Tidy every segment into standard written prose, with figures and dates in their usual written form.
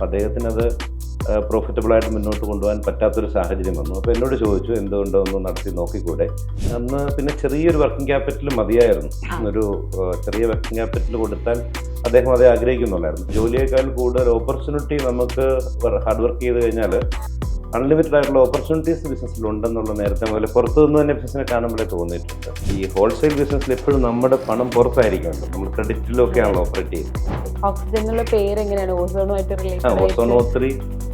അദ്ദേഹത്തിനത് പ്രോഫിറ്റബിളായിട്ട് മുന്നോട്ട് കൊണ്ടുപോകാൻ പറ്റാത്തൊരു സാഹചര്യം വന്നു. അപ്പോൾ എന്നോട് ചോദിച്ചു എന്തുകൊണ്ടോ ഒന്ന് നടത്തി നോക്കിക്കൂടെ. അന്ന് പിന്നെ ചെറിയൊരു വർക്കിംഗ് ക്യാപിറ്റൽ മതിയായിരുന്നു. ഒരു ചെറിയ വർക്കിംഗ് ക്യാപിറ്റൽ കൊടുത്താൽ അദ്ദേഹം അതേ ആഗ്രഹിക്കുന്നുണ്ടായിരുന്നു. ജോലിയേക്കാൾ കൂടുതൽ ഓപ്പർച്യൂണിറ്റി നമുക്ക് ഹാർഡ് വർക്ക് ചെയ്ത് കഴിഞ്ഞാൽ അൺലിമിറ്റഡ് ആയിട്ടുള്ള ഓപ്പർച്യൂണിറ്റീസ് ബിസിനസ്സിൽ ഉണ്ടെന്നുള്ള നേരത്തെ മുതൽ പുറത്തു നിന്ന് തന്നെ ബിസിനസ്സിനെ കാണുമ്പോഴേ തോന്നിയിട്ടുണ്ട്. ഈ ഹോൾസെയിൽ ബിസിനസ്സിൽ എപ്പോഴും നമ്മുടെ പണം പുറത്തായിരിക്കുമല്ലോ, നമ്മൾ ക്രെഡിറ്റിലൊക്കെയാണല്ലോ ഓപ്പറേറ്റ് ചെയ്യുന്നത്. ഓക്സിജനുള്ള പേര് എങ്ങനെയാണ് ഓസോണുമായിട്ട് related? Ozone O3,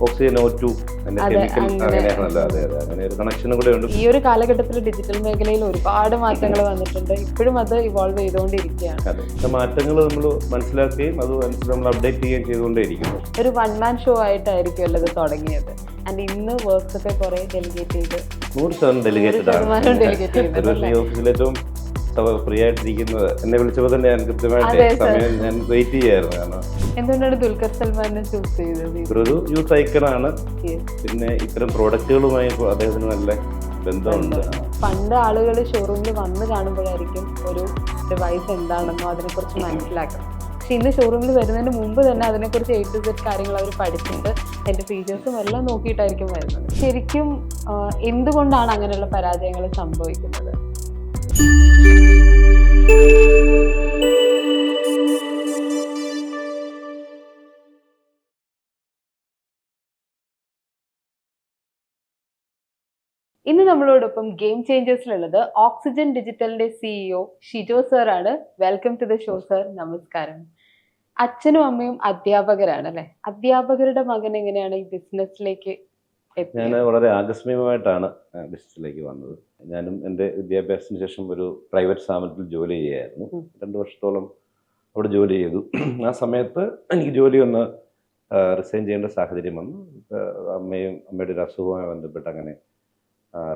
oxygen O2 chemical അങ്ങനെയാണല്ലോ. അതെ അതെ, അങ്ങനെ ഒരു കണക്ഷനും കൂടെ ഉണ്ട്. ഈ ഒരു കാലഘട്ടത്തിൽ ഡിജിറ്റൽ മേഖലയിൽ ഒരുപാട് മാറ്റങ്ങൾ വന്നിട്ടുണ്ട്. ഇപ്പോഴും അത് ഇവോൾവ് ചെയ്തുകൊണ്ടിരിക്കുകയാണ്. അതെ, മാറ്റങ്ങൾ നമ്മൾ മനസ്സിലാക്കുകയും അത് നമ്മൾ അപ്ഡേറ്റ് ചെയ്യുകയും ചെയ്തുകൊണ്ടേയിരിക്കുന്നു. ഒരു വൺ മാൻ ഷോ ആയിട്ടായിരിക്കും അല്ലത് തുടങ്ങിയത്. ആൻഡ് ഇന്ന് വർക്ക്സ് ഒക്കെ കുറെ ഡെലിഗേറ്റ് ചെയ്ത് 100% ഡെലിഗേറ്റഡ് ആണ്. ഡെലിഗേറ്റ് ചെയ്ത് ഓഫീസിൽ ഏറ്റവും ഫ്രീ ആയിട്ടിരിക്കുന്നത് എന്നെ വിളിച്ചപ്പോൾ തന്നെ ഞാൻ കൃത്യമായിട്ട് സമയം ഞാൻ വെയിറ്റ് ചെയ്യായിരുന്നു. കാരണം എന്തുകൊണ്ടാണ് ദുൽഖർ സൽമാനെ ചൂസ് ചെയ്തത്? ഇവരൊരു യൂത്ത് ഐക്കണാണ്. പിന്നെ ഇത്തരം പ്രോഡക്റ്റുകളുമായി അദ്ദേഹത്തിന് നല്ല ബന്ധമുണ്ട്. പണ്ട് ആളുകൾ ഷോറൂമിൽ വന്ന് കാണുമ്പോഴായിരിക്കും ഒരു ഡിവൈസ് എന്താണെന്നോ അതിനെക്കുറിച്ച് മനസ്സിലാക്കണം. പക്ഷെ ഇന്ന് ഷോറൂമിൽ വരുന്നതിന് മുമ്പ് തന്നെ അതിനെക്കുറിച്ച് A to Z കാര്യങ്ങൾ അവർ പഠിച്ചിട്ട് അതിൻ്റെ ഫീച്ചേഴ്സും എല്ലാം നോക്കിയിട്ടായിരിക്കും വരുന്നത്. ശരിക്കും എന്തുകൊണ്ടാണ് അങ്ങനെയുള്ള പരാജയങ്ങൾ സംഭവിക്കുന്നത്? ഇന്ന് നമ്മളോടൊപ്പം ഗെയിം ചേഞ്ചേഴ്സിലുള്ളത് ഓക്സിജൻ ഡിജിറ്റലിന്റെ CEO ഷിജോ സർ ആണ്. Welcome to the show sir. നമസ്കാരം. അച്ഛനും അമ്മയും അധ്യാപകരാണ് അല്ലെ? അധ്യാപകരുടെ മകൻ എങ്ങനെയാണ് ഈ ബിസിനസ്സിലേക്ക് എത്തിയത്? ഞാൻ വളരെ ആകസ്മികമായിട്ടാണ് ബിസിനസ്സിലേക്ക് വന്നത്. ഞാനും എൻ്റെ വിദ്യാഭ്യാസത്തിന് ശേഷം ഒരു പ്രൈവറ്റ് സ്ഥാപനത്തിൽ ജോലി ചെയ്യായിരുന്നു. 2 വർഷത്തോളം അവിടെ ജോലി ചെയ്തു. ആ സമയത്ത് എനിക്ക് ജോലി ഒന്ന് റിസൈൻ ചെയ്യേണ്ട സാഹചര്യം വന്നു. അമ്മയുടെ ഒരു അസുഖവുമായി ബന്ധപ്പെട്ട് അങ്ങനെ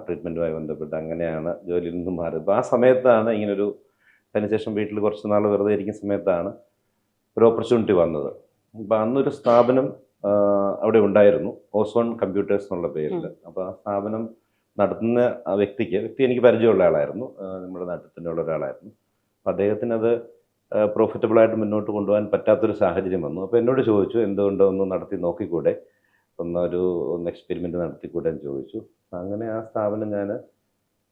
ട്രീറ്റ്മെൻറ്റുമായി ബന്ധപ്പെട്ട് അങ്ങനെയാണ് ജോലിയിൽ നിന്നും മാറിയത്. അപ്പോൾ ആ സമയത്താണ് ഇങ്ങനൊരു, അതിനുശേഷം വീട്ടിൽ കുറച്ച് നാൾ വെറുതെ ഇരിക്കുന്ന സമയത്താണ് ഒരു ഓപ്പർച്യൂണിറ്റി വന്നത്. അപ്പോൾ അന്നൊരു സ്ഥാപനം അവിടെ ഉണ്ടായിരുന്നു, ഓസോൺ കമ്പ്യൂട്ടേഴ്സ് എന്നുള്ള പേരിൽ. അപ്പോൾ ആ സ്ഥാപനം നടത്തുന്ന ആ വ്യക്തി എനിക്ക് പരിചയമുള്ള ആളായിരുന്നു, നമ്മുടെ നാട്ടിൽ തന്നെയുള്ള ഒരാളായിരുന്നു. അപ്പോൾ അദ്ദേഹത്തിനത് പ്രോഫിറ്റബിളായിട്ട് മുന്നോട്ട് കൊണ്ടുപോകാൻ പറ്റാത്തൊരു സാഹചര്യം വന്നു. അപ്പോൾ എന്നോട് ചോദിച്ചു എന്തുകൊണ്ടോ ഒന്ന് നടത്തി നോക്കിക്കൂടെ, ഒന്ന് എക്സ്പെരിമെൻ്റ് നടത്തിക്കൂടെ എന്ന് ചോദിച്ചു. അങ്ങനെ ആ സ്ഥാപനം ഞാൻ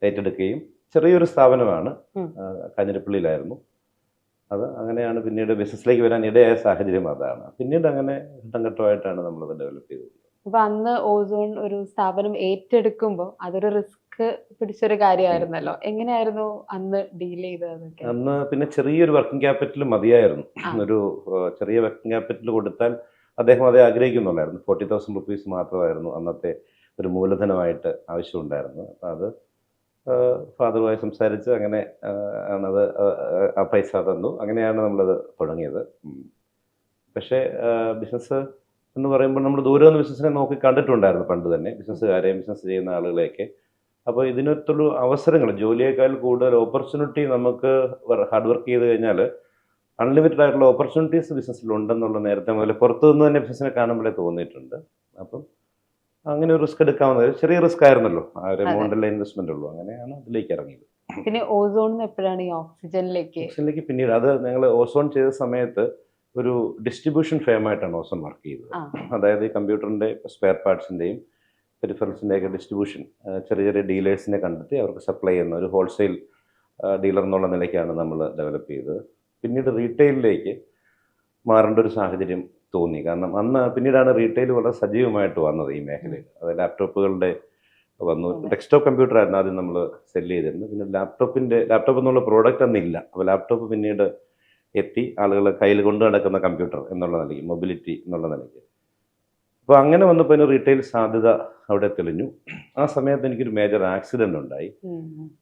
ഏറ്റെടുക്കുകയും, ചെറിയൊരു സ്ഥാപനമാണ്, കാഞ്ഞിരപ്പള്ളിയിലായിരുന്നു അത്. അങ്ങനെയാണ് പിന്നീട് ബിസിനസ്സിലേക്ക് വരാൻ ഇടയായ സാഹചര്യം അതാണ്. പിന്നീട് അങ്ങനെ ഘട്ടം ഘട്ടമായിട്ടാണ് നമ്മളത് ഡെവലപ്പ് ചെയ്തത്. അപ്പൊ അന്ന് ഓസോൺ ഒരു സ്ഥാപനം ഏറ്റെടുക്കുമ്പോൾ അതൊരു റിസ്ക് പിടിച്ചൊരു കാര്യമായിരുന്നല്ലോ. എങ്ങനെയായിരുന്നു അന്ന് ഡീൽ ചെയ്തത്? അന്ന് പിന്നെ ചെറിയൊരു വർക്കിംഗ് ക്യാപിറ്റൽ മതിയായിരുന്നു. ഒരു ചെറിയ വർക്കിംഗ് ക്യാപിറ്റൽ കൊടുത്താൽ അദ്ദേഹം അതേ ആഗ്രഹിക്കുന്നുണ്ടായിരുന്നു. 40,000 റുപ്പീസ് മാത്രമായിരുന്നു അന്നത്തെ ഒരു മൂലധനമായിട്ട് ആവശ്യമുണ്ടായിരുന്നു. അപ്പോൾ അത് ഫാദറുമായി സംസാരിച്ച് അങ്ങനെ ആണത്, ആ പൈസ തന്നു. അങ്ങനെയാണ് നമ്മളത് തുടങ്ങിയത്. പക്ഷേ ബിസിനസ് എന്ന് പറയുമ്പോൾ നമ്മൾ ദൂരെ നിന്ന് ബിസിനസ്സിനെ നോക്കി കണ്ടിട്ടുണ്ടായിരുന്നു പണ്ട് തന്നെ, ബിസിനസ്സുകാരെയും ബിസിനസ് ചെയ്യുന്ന ആളുകളെയൊക്കെ. അപ്പോൾ ഇതിനകത്തുള്ള അവസരങ്ങൾ, ജോലിയേക്കാൾ കൂടുതൽ ഓപ്പർച്യൂണിറ്റി നമുക്ക് ഹാർഡ് വർക്ക് ചെയ്ത് കഴിഞ്ഞാൽ അൺലിമിറ്റഡ് ആയിട്ടുള്ള ഓപ്പർച്യൂണിറ്റീസ് ബിസിനസ്സിൽ ഉണ്ടെന്നുള്ള നേരത്തെ മുതൽ പുറത്തു നിന്ന് തന്നെ ബിസിനസ്സിനെ കാണുമ്പോഴേ തോന്നിയിട്ടുണ്ട്. അപ്പം അങ്ങനെ ഒരു റിസ്ക് എടുക്കാവുന്നത്, ചെറിയ റിസ്ക് ആയിരുന്നല്ലോ, ആ ഒരു എമൗണ്ടിലെ ഇൻവെസ്റ്റ്മെന്റ് ഉള്ളൂ. അങ്ങനെയാണ് അതിലേക്ക് ഇറങ്ങിയത്. പിന്നെ ഓസോണിന് എപ്പോഴാണ് ഈ ഓക്സിജനിലേക്ക് പിന്നീട് അത് ഞങ്ങൾ ഓസോൺ ചെയ്ത സമയത്ത് ഒരു ഡിസ്ട്രിബ്യൂഷൻ ഫേമായിട്ടാണ് ഓസോൺ വർക്ക് ചെയ്തത്. അതായത് ഈ കമ്പ്യൂട്ടറിൻ്റെ സ്പെയർ പാർട്സിൻ്റെയും പെരിഫറൽസിൻ്റെയൊക്കെ ഡിസ്ട്രിബ്യൂഷൻ ചെറിയ ചെറിയ ഡീലേഴ്സിനെ കണ്ടെത്തി അവർക്ക് സപ്ലൈ ചെയ്യുന്ന ഒരു ഹോൾസെയിൽ ഡീലർ എന്നുള്ള നിലയ്ക്കാണ് നമ്മൾ ഡെവലപ്പ് ചെയ്തത്. പിന്നീട് റീറ്റെയിലിലേക്ക് മാറേണ്ട ഒരു സാഹചര്യം തോന്നി. കാരണം അന്ന് പിന്നീടാണ് റീറ്റെയിൽ വളരെ സജീവമായിട്ട് വന്നത് ഈ മേഖലയിൽ. അത് ലാപ്ടോപ്പുകളുടെ വന്നു. ഡെസ്ക്ടോപ്പ് കമ്പ്യൂട്ടർ ആയിരുന്നു ആദ്യം നമ്മൾ സെല്ല് ചെയ്തിരുന്നത്. പിന്നെ ലാപ്ടോപ്പ് എന്നുള്ള പ്രോഡക്റ്റ് അന്നില്ല. അപ്പോൾ ലാപ്ടോപ്പ് പിന്നീട് എത്തി, ആളുകൾ കയ്യിൽ കൊണ്ടു നടക്കുന്ന കമ്പ്യൂട്ടർ എന്നുള്ള നിലയ്ക്ക്, മൊബിലിറ്റി എന്നുള്ള നിലയ്ക്ക്. അപ്പോൾ അങ്ങനെ വന്നപ്പോൾ അതിന് റീറ്റെയിൽ സാധ്യത അവിടെ തെളിഞ്ഞു. ആ സമയത്ത് എനിക്കൊരു മേജർ ആക്സിഡൻ്റ് ഉണ്ടായി.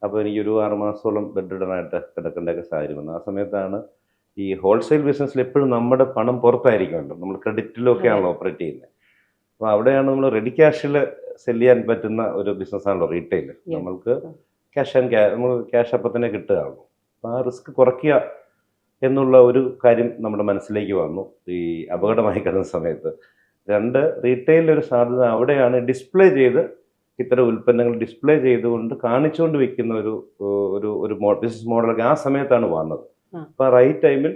അപ്പോൾ എനിക്കൊരു 6 മാസത്തോളം ബെഡ് റിഡനായിട്ട് കിടക്കേണ്ടൊക്കെ സാഹചര്യം വന്നു. ആ സമയത്താണ് ഈ ഹോൾസെയിൽ ബിസിനസ്സിൽ എപ്പോഴും നമ്മുടെ പണം പുറത്തായിരിക്കുമല്ലോ, നമ്മൾ ക്രെഡിറ്റിലൊക്കെയാണല്ലോ ഓപ്പറേറ്റ് ചെയ്യുന്നത്. അപ്പോൾ അവിടെയാണ് നമ്മൾ റെഡി ക്യാഷിൽ സെല് ചെയ്യാൻ പറ്റുന്ന ഒരു ബിസിനസ്സാണല്ലോ റീറ്റെയിൽ. നമ്മൾക്ക് നമ്മൾ ക്യാഷ് അപ്പം തന്നെ കിട്ടുകയാണല്ലോ. അപ്പോൾ ആ റിസ്ക് കുറയ്ക്കുക എന്നുള്ള ഒരു കാര്യം നമ്മുടെ മനസ്സിലേക്ക് വന്നു ഈ അപകടമായി കിടന്ന സമയത്ത്. 2, റീറ്റെയിലൊരു സാധ്യത അവിടെയാണ്. ഡിസ്പ്ലേ ചെയ്ത് ഇത്തരം ഉൽപ്പന്നങ്ങൾ ഡിസ്പ്ലേ ചെയ്തുകൊണ്ട് കാണിച്ചുകൊണ്ട് വിൽക്കുന്ന ഒരു ബിസിനസ് മോഡലൊക്കെ ആ സമയത്താണ് വന്നത്. അപ്പോൾ റൈറ്റ് ടൈമിൽ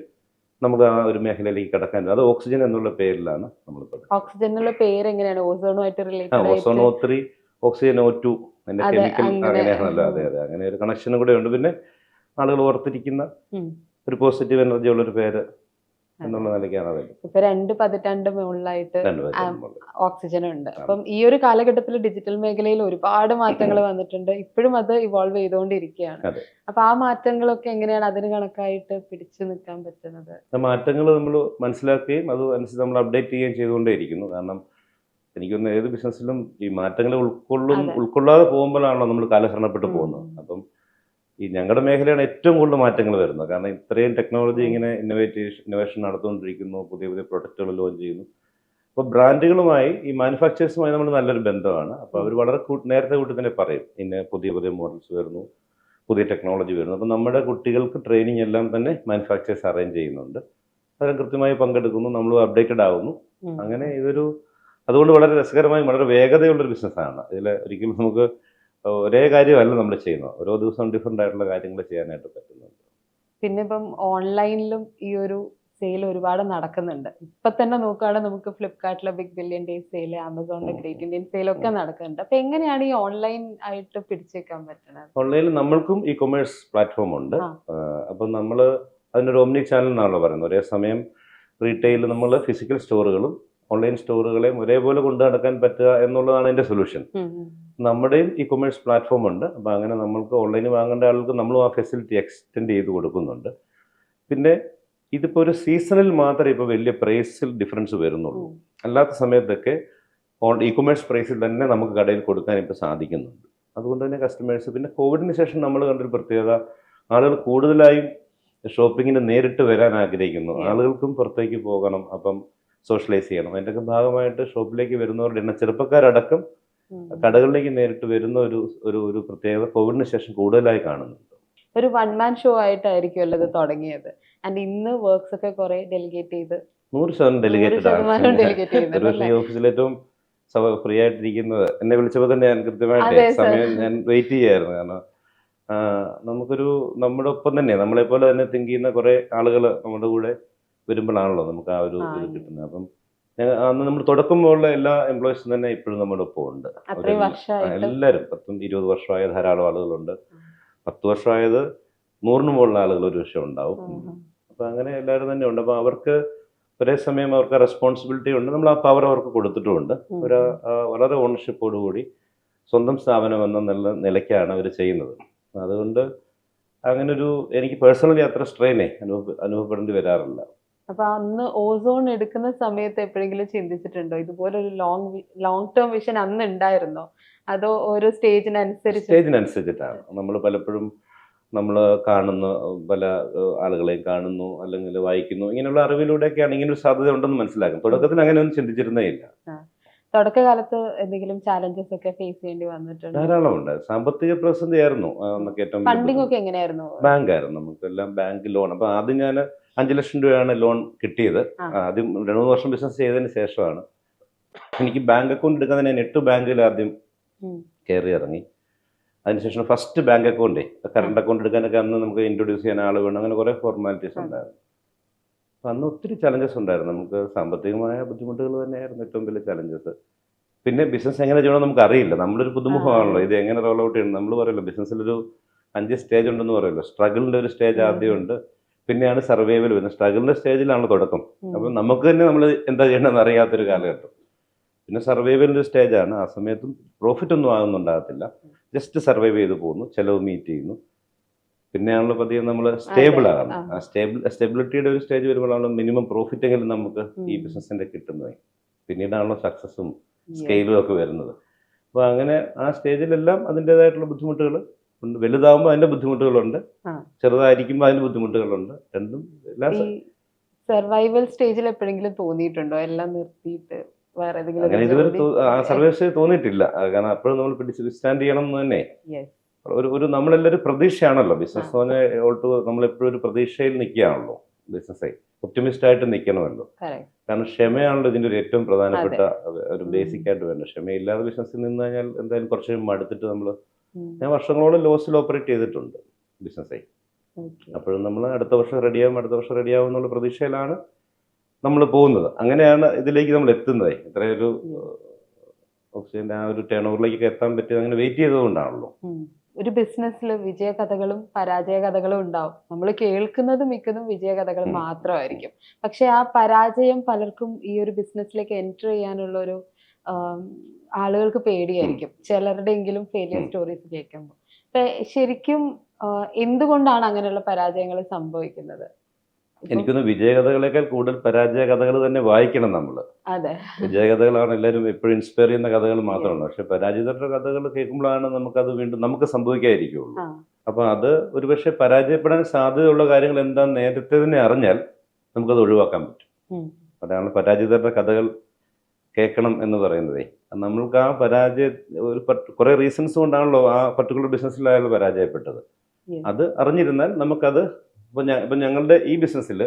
നമുക്ക് ആ ഒരു മേഖലയിലേക്ക് കടക്കാൻ അത് ഓക്സിജൻ എന്നുള്ള പേരിലാണ് നമ്മൾ ഓക്സിജനുള്ള പേര് എങ്ങനെയാണ് ഓസോണുമായിട്ട് related ozone O3 oxygen O2 അതിന്റെ അതെ, കെമിക്കൽ അങ്ങനെ. അങ്ങനെയാണല്ലോ. അതെ അതെ, അങ്ങനെ ഒരു കണക്ഷനും കൂടെ ഉണ്ട്. പിന്നെ ആളുകൾ ഓർത്തിരിക്കുന്ന ഒരു പോസിറ്റീവ് എനർജി ഉള്ള ഒരു പേര് എന്നുള്ള നിലയ്ക്കാണ് അത്. ഇപ്പൊ 2 പതിറ്റാണ്ട് മുകളിലായിട്ട് രണ്ടുപേരും ഓക്സിജൻ ഉണ്ട്. അപ്പം ഈ ഒരു കാലഘട്ടത്തിൽ ഡിജിറ്റൽ മേഖലയിൽ ഒരുപാട് മാറ്റങ്ങൾ വന്നിട്ടുണ്ട്. ഇപ്പോഴും അത് ഇവോൾവ് ചെയ്തുകൊണ്ടിരിക്കുകയാണ്. അതെ. അപ്പൊ ആ മാറ്റങ്ങളൊക്കെ എങ്ങനെയാണ് അതിന് കണക്കായിട്ട് പിടിച്ചു നിൽക്കാൻ പറ്റുന്നത്? മാറ്റങ്ങൾ നമ്മൾ മനസ്സിലാക്കുകയും അത് അനുസരിച്ച് നമ്മൾ അപ്ഡേറ്റ് ചെയ്യുകയും ചെയ്തുകൊണ്ടേയിരിക്കുന്നു. കാരണം എനിക്കൊന്ന് ഏത് ബിസിനസ്സിലും ഈ മാറ്റങ്ങൾ ഉൾക്കൊള്ളാതെ പോകുമ്പോഴാണല്ലോ നമ്മൾ കാലഹരണപ്പെട്ട് പോകുന്നത്. അപ്പം ഈ ഞങ്ങളുടെ മേഖലയാണ് ഏറ്റവും കൂടുതൽ മാറ്റങ്ങൾ വരുന്നത്. കാരണം ഇത്രയും ടെക്നോളജി ഇങ്ങനെ ഇന്നോവേഷൻ നടത്തുകൊണ്ടിരിക്കുന്നു, പുതിയ പുതിയ പ്രൊഡക്റ്റുകൾ ലോഞ്ച് ചെയ്യുന്നു. അപ്പോൾ ബ്രാൻഡുകളുമായി ഈ മാനുഫാക്ചേഴ്സുമായി നമ്മൾ നല്ലൊരു ബന്ധമാണ്. അപ്പോൾ അവർ വളരെ നേരത്തെ കൂട്ടി തന്നെ പറയും ഇന്ന പുതിയ പുതിയ മോഡൽസ് വരുന്നു, പുതിയ ടെക്നോളജി വരുന്നു. അപ്പോൾ നമ്മുടെ കുട്ടികൾക്ക് ട്രെയിനിങ് എല്ലാം തന്നെ മാനുഫാക്ചേഴ്സ് അറേഞ്ച് ചെയ്യുന്നുണ്ട്. അതിന് കൃത്യമായി പങ്കെടുക്കുന്നു, നമ്മൾ അപ്ഡേറ്റഡ് ആവുന്നു. അങ്ങനെ അതുകൊണ്ട് വളരെ രസകരമായി വളരെ വേഗതയുള്ളൊരു ബിസിനസ്സാണ്. ഇതിൽ ഒരിക്കലും നമുക്ക് ഒരേ കാര്യമല്ല നമ്മൾ ചെയ്യുന്നത്. ഓരോ ദിവസവും ഡിഫറെൻ്റ് ആയിട്ടുള്ള കാര്യങ്ങൾ ചെയ്യാനായിട്ട് പറ്റുന്നുണ്ട്. പിന്നെ ഇപ്പം ഓൺലൈനിലും ഈ ഒരു സെയിൽ ഒരുപാട് നടക്കുന്നുണ്ട്. ഇപ്പൊ തന്നെ നോക്കുകയാണെങ്കിൽ നമുക്ക് ഫ്ലിപ്കാർട്ടിലെ ബിഗ് ബില്യൺ ഡേ സെയിൽ, ആമസോണിലെ ഗ്രേറ്റ് ഇന്ത്യൻ സെയിൽ ഒക്കെ നടക്കുന്നുണ്ട്. അപ്പൊ എങ്ങനെയാണ് ഈ ഓൺലൈൻ ആയിട്ട് പിടിച്ചേക്കാൻ പറ്റുന്നത്? ഓൺലൈനിൽ നമ്മൾക്കും ഇ കൊമേഴ്സ് പ്ലാറ്റ്ഫോം ഉണ്ട്. അപ്പം നമ്മൾ അതിനൊരു ഓംനി ചാനൽ എന്നാണല്ലോ പറയുന്നത്. ഒരേ സമയം റീറ്റെയിൽ നമ്മൾ ഫിസിക്കൽ സ്റ്റോറുകളും ഓൺലൈൻ സ്റ്റോറുകളെയും ഒരേപോലെ കൊണ്ടു നടക്കാൻ പറ്റുക എന്നുള്ളതാണ് അതിൻ്റെ സൊല്യൂഷൻ. നമ്മുടെയും ഇ കൊമേഴ്സ് പ്ലാറ്റ്ഫോം ഉണ്ട്. അപ്പോൾ അങ്ങനെ നമ്മൾക്ക് ഓൺലൈനിൽ വാങ്ങേണ്ട ആൾക്ക് നമ്മളും ആ ഫെസിലിറ്റി എക്സ്റ്റെൻഡ് ചെയ്ത് കൊടുക്കുന്നുണ്ട്. പിന്നെ ഇതിപ്പോൾ ഒരു സീസണിൽ മാത്രമേ ഇപ്പോൾ വലിയ പ്രൈസിൽ ഡിഫറൻസ് വരുന്നുള്ളൂ. അല്ലാത്ത സമയത്തൊക്കെ ഇ കൊമേഴ്സ് പ്രൈസിൽ തന്നെ നമുക്ക് കടയിൽ കൊടുക്കാൻ ഇപ്പോൾ സാധിക്കുന്നുണ്ട്. അതുകൊണ്ട് തന്നെ കസ്റ്റമേഴ്സ്, പിന്നെ കോവിഡിന് ശേഷം നമ്മൾ കണ്ടൊരു പ്രത്യേകത, ആളുകൾ കൂടുതലായും ഷോപ്പിങ്ങിന് നേരിട്ട് വരാൻ ആഗ്രഹിക്കുന്നു. ആളുകൾക്കും പുറത്തേക്ക് പോകണം, അപ്പം സോഷ്യലൈസ് ചെയ്യണം. അതിൻ്റെയൊക്കെ ഭാഗമായിട്ട് ഷോപ്പിലേക്ക് വരുന്നവരുടെ എണ്ണം ചെറുപ്പക്കാരടക്കം കടകളിലേക്ക് നേരിട്ട് വരുന്ന ഒരു പ്രത്യേകത കോവിഡിന് ശേഷം കൂടുതലായി കാണുന്നുണ്ട്. ഒരു 1 man ഷോ ആയിട്ടായിരിക്കുമല്ലോ ഇത് തുടങ്ങിയത്. ആൻഡ് ഇന്ന് വർക്ക്സ് ഒക്കെ കുറെ ഡെലിഗേറ്റ് ചെയ്ത് 100% ഡെലിഗേറ്റഡ് ആണ്. ഈ ഓഫീസിൽ ഏറ്റവും ഫ്രീ ആയിട്ടിരിക്കുന്നത് എന്നെ വിളിച്ചപ്പോൾ തന്നെ ഞാൻ കൃത്യമായിട്ട് സമയം ഞാൻ വെയിറ്റ് ചെയ്യായിരുന്നു. കാരണം നമ്മുടെ ഒപ്പം തന്നെ നമ്മളെപ്പോലെ തന്നെ തിങ്ക് ചെയ്യുന്ന കുറെ ആളുകൾ നമ്മുടെ കൂടെ വരുമ്പോഴാണല്ലോ നമുക്ക് ആ ഒരു ഇത് കിട്ടുന്നത്. അപ്പം അന്ന് നമ്മൾ തുടക്കം പോലുള്ള എല്ലാ എംപ്ലോയീസും തന്നെ ഇപ്പോഴും നമ്മുടെ ഒപ്പം ഉണ്ട്. എല്ലാവരും 10-20 വർഷമായ ധാരാളം ആളുകളുണ്ട്. 10 വർഷമായത് 100 മുകളിലുള്ള ആളുകൾ ഒരു വർഷം ഉണ്ടാവും. അപ്പം അങ്ങനെ എല്ലാവരും തന്നെ ഉണ്ട്. അപ്പം അവർക്ക് ഒരേ സമയം അവർക്ക് റെസ്പോൺസിബിലിറ്റി ഉണ്ട്. നമ്മൾ ആ പവർ അവർക്ക് കൊടുത്തിട്ടുമുണ്ട്. വളരെ ഓണർഷിപ്പോടുകൂടി സ്വന്തം സ്ഥാപനം എന്ന നിലയ്ക്കാണ് അവർ ചെയ്യുന്നത്. അതുകൊണ്ട് അങ്ങനൊരു എനിക്ക് പേഴ്സണലി അത്ര സ്ട്രെയിനെ അനുഭവപ്പെടേണ്ടി വരാറില്ല. അപ്പൊ അന്ന് ഓസോൺ എടുക്കുന്ന സമയത്ത് എപ്പോഴെങ്കിലും ചിന്തിച്ചിട്ടുണ്ടോ ഇതുപോലൊരു ലോങ് ടേം വിഷൻ അന്ന് ഉണ്ടായിരുന്നോ? അതോ ഓരോ സ്റ്റേജിനനുസരിച്ചിട്ടാണ് നമ്മൾ പലപ്പോഴും നമ്മൾ കാണുന്ന പല ആളുകളെയും കാണുന്നു, അല്ലെങ്കിൽ വായിക്കുന്നു, ഇങ്ങനെയുള്ള അറിവിലൂടെയൊക്കെയാണ് ഇങ്ങനെ ഒരു സാധ്യത ഉണ്ടെന്ന് മനസ്സിലാക്കും. തുടക്കത്തിൽ അങ്ങനെ ഒന്നും ചിന്തിച്ചിരുന്നേ ഇല്ല. തുടക്കകാലത്ത് എന്തെങ്കിലും ചാലഞ്ചസ് ഒക്കെ ഫേസ് ചെയ്യേണ്ടി വന്നിട്ടുണ്ട്? ധാരാളം ഉണ്ട്. സാമ്പത്തിക പ്രതിസന്ധി ആയിരുന്നു നമുക്ക് ഏറ്റവും. ഫണ്ടിങ് ഒക്കെ എങ്ങനെയായിരുന്നു? ബാങ്ക് ആയിരുന്നു, നമുക്കെല്ലാം ബാങ്ക് ലോൺ. അപ്പൊ ആദ്യം ഞാൻ 5 ലക്ഷം രൂപയാണ് ലോൺ കിട്ടിയത്. ആദ്യം 2-3 വർഷം ബിസിനസ് ചെയ്തതിന് ശേഷമാണ് എനിക്ക് ബാങ്ക് അക്കൗണ്ട് എടുക്കാൻ തന്നെ 8 ബാങ്കിൽ ആദ്യം കയറി ഇറങ്ങി. അതിനുശേഷം ഫസ്റ്റ് ബാങ്ക് അക്കൗണ്ടേ കറണ്ട് അക്കൗണ്ട് എടുക്കാനൊക്കെ അന്ന് നമുക്ക് ഇൻട്രൊഡ്യൂസ് ചെയ്യാൻ ആൾ വേണം. അങ്ങനെ കുറേ ഫോർമാലിറ്റീസ് ഉണ്ടായിരുന്നു. അപ്പം അന്ന് ഒത്തിരി ചലഞ്ചസ് ഉണ്ടായിരുന്നു. നമുക്ക് സാമ്പത്തികമായ ബുദ്ധിമുട്ടുകൾ തന്നെയായിരുന്നു ഏറ്റവും വലിയ ചലഞ്ചസ്. പിന്നെ ബിസിനസ് എങ്ങനെ ചെയ്യണമെന്ന് നമുക്ക് അറിയില്ല. നമ്മളൊരു പുതുമുഖമാണല്ലോ, ഇത് എങ്ങനെ റോൾ ഔട്ട് ചെയ്യണം നമ്മൾ പറയല്ലോ. ബിസിനസ്സിലൊരു 5 സ്റ്റേജ് ഉണ്ടെന്ന് പറയുമല്ലോ. സ്ട്രഗിളിൻ്റെ ഒരു സ്റ്റേജ് ആദ്യമുണ്ട്, പിന്നെയാണ് സർവൈവൽ വരുന്നത്. സ്ട്രഗിളിൻ്റെ സ്റ്റേജിലാണ് തുടക്കം. അപ്പം നമുക്ക് തന്നെ നമ്മൾ എന്താ ചെയ്യണമെന്ന് അറിയാത്തൊരു കാലഘട്ടം. പിന്നെ സർവൈവലിൻ്റെ സ്റ്റേജാണ്. ആ സമയത്തും പ്രോഫിറ്റ് ഒന്നും ആകുന്നുണ്ടാകത്തില്ല, ജസ്റ്റ് സർവൈവ് ചെയ്ത് പോകുന്നു, ചിലവ് മീറ്റ് ചെയ്യുന്നു. പിന്നെയാണല്ലോ പതിയെ നമ്മൾ സ്റ്റേബിൾ ആകണം. ആ സ്റ്റെബിലിറ്റിയുടെ ഒരു സ്റ്റേജ് വരുമ്പോഴാണല്ലോ മിനിമം പ്രോഫിറ്റ് എങ്കിലും നമുക്ക് ഈ ബിസിനസ്സിൻ്റെ കിട്ടുന്നത്. പിന്നീടാണല്ലോ സക്സസ്സും സ്കെയിലും ഒക്കെ വരുന്നത്. അപ്പോൾ അങ്ങനെ ആ സ്റ്റേജിലെല്ലാം അതിൻ്റെതായിട്ടുള്ള ബുദ്ധിമുട്ടുകൾ ഉണ്ട്. വലുതാകുമ്പോൾ അതിൻ്റെ ബുദ്ധിമുട്ടുകളുണ്ട്, ചെറുതായിരിക്കുമ്പോൾ അതിൻ്റെ ബുദ്ധിമുട്ടുകളുണ്ട്. രണ്ടും സർവൈവൽ സ്റ്റേജിൽ എപ്പോഴെങ്കിലും തോന്നിയിട്ടുണ്ടോ എല്ലാം നിർത്തിയിട്ട് വേറെ അങ്ങനെ ഇതുവരെ സർവൈവൽ തോന്നിയിട്ടില്ല. കാരണം അപ്പോഴും നമ്മൾ പിടിച്ച് വിസ്റ്റാൻഡ് ചെയ്യണം എന്ന് തന്നെ ഒരു നമ്മളെല്ലാവരും പ്രതീക്ഷയാണല്ലോ. ബിസിനസ് എന്ന് പറഞ്ഞാൽ നമ്മളെപ്പോഴും ഒരു പ്രതീക്ഷയിൽ നിൽക്കുകയാണല്ലോ. ബിസിനസ്സേ ഒപ്റ്റിമിസ്റ്റ് ആയിട്ട് നിൽക്കണമല്ലോ. കാരണം ക്ഷമയാണല്ലോ ഇതിൻ്റെ ഒരു ഏറ്റവും പ്രധാനപ്പെട്ട ഒരു ബേസിക് ആയിട്ട് വേണ്ടത്. ക്ഷമയില്ലാതെ ബിസിനസ്സിൽ നിന്ന് കഴിഞ്ഞാൽ എന്തായാലും കുറച്ച് മടുത്തിട്ട് ഞാൻ വർഷങ്ങളോളം ലോസിൽ ഓപ്പറേറ്റ് ചെയ്തിട്ടുണ്ട് ബിസിനസ്സേ. ഓക്കെ. അപ്പോഴും നമ്മൾ അടുത്ത വർഷം റെഡിയാവും എന്നുള്ള പ്രതീക്ഷയിലാണ് നമ്മൾ പോകുന്നത്. അങ്ങനെയാണ് ഇതിലേക്ക് നമ്മൾ എത്തുന്നത്. ഇത്രയൊരു ഓക്സിജൻ്റെ ആ ഒരു ടേൺ ഓവറിലേക്ക് എത്താൻ പറ്റിയത് അങ്ങനെ വെയിറ്റ് ചെയ്തതുകൊണ്ടാണല്ലോ. ഒരു ബിസിനസ്സിൽ വിജയകഥകളും പരാജയ കഥകളും ഉണ്ടാവും. നമ്മൾ കേൾക്കുന്നത് മിക്കതും വിജയകഥകൾ മാത്രമായിരിക്കും. പക്ഷെ ആ പരാജയം പലർക്കും ഈ ഒരു ബിസിനസ്സിലേക്ക് എൻറ്റർ ചെയ്യാനുള്ള ഒരു ആളുകൾക്ക് പേടിയായിരിക്കും, ചിലരുടെയെങ്കിലും ഫെയിലിയർ സ്റ്റോറീസ് കേൾക്കുമ്പോൾ. ശരിക്കും എന്തുകൊണ്ടാണ് അങ്ങനെയുള്ള പരാജയങ്ങൾ സംഭവിക്കുന്നത്? എനിക്കൊന്ന് വിജയകഥകളേക്കാൾ കൂടുതൽ പരാജയ കഥകൾ തന്നെ വായിക്കണം നമ്മൾ. അതെ, വിജയകഥകളാണ് എല്ലാവരും എപ്പോഴും ഇൻസ്പയർ ചെയ്യുന്ന കഥകൾ മാത്രമാണ്. പക്ഷെ പരാജിതരുടെ കഥകൾ കേൾക്കുമ്പോഴാണ് നമുക്കത് വീണ്ടും നമുക്ക് സംഭവിക്കാതിരിക്കുള്ളൂ. അപ്പൊ അത് ഒരുപക്ഷെ പരാജയപ്പെടാൻ സാധ്യതയുള്ള കാര്യങ്ങൾ എന്താണെന്ന് നേരത്തെ തന്നെ അറിഞ്ഞാൽ നമുക്കത് ഒഴിവാക്കാൻ പറ്റും. അതാണ് പരാജിതരുടെ കഥകൾ കേൾക്കണം എന്ന് പറയുന്നതേ. നമ്മൾക്ക് ആ ഒരു കുറെ റീസൺസ് കൊണ്ടാണല്ലോ ആ പർട്ടിക്കുലർ ബിസിനസ്സിൽ അയാൾ പരാജയപ്പെട്ടത്. അത് അറിഞ്ഞിരുന്നാൽ നമുക്കത് ഇപ്പൊ ഞങ്ങളുടെ ഈ ബിസിനസ്സിൽ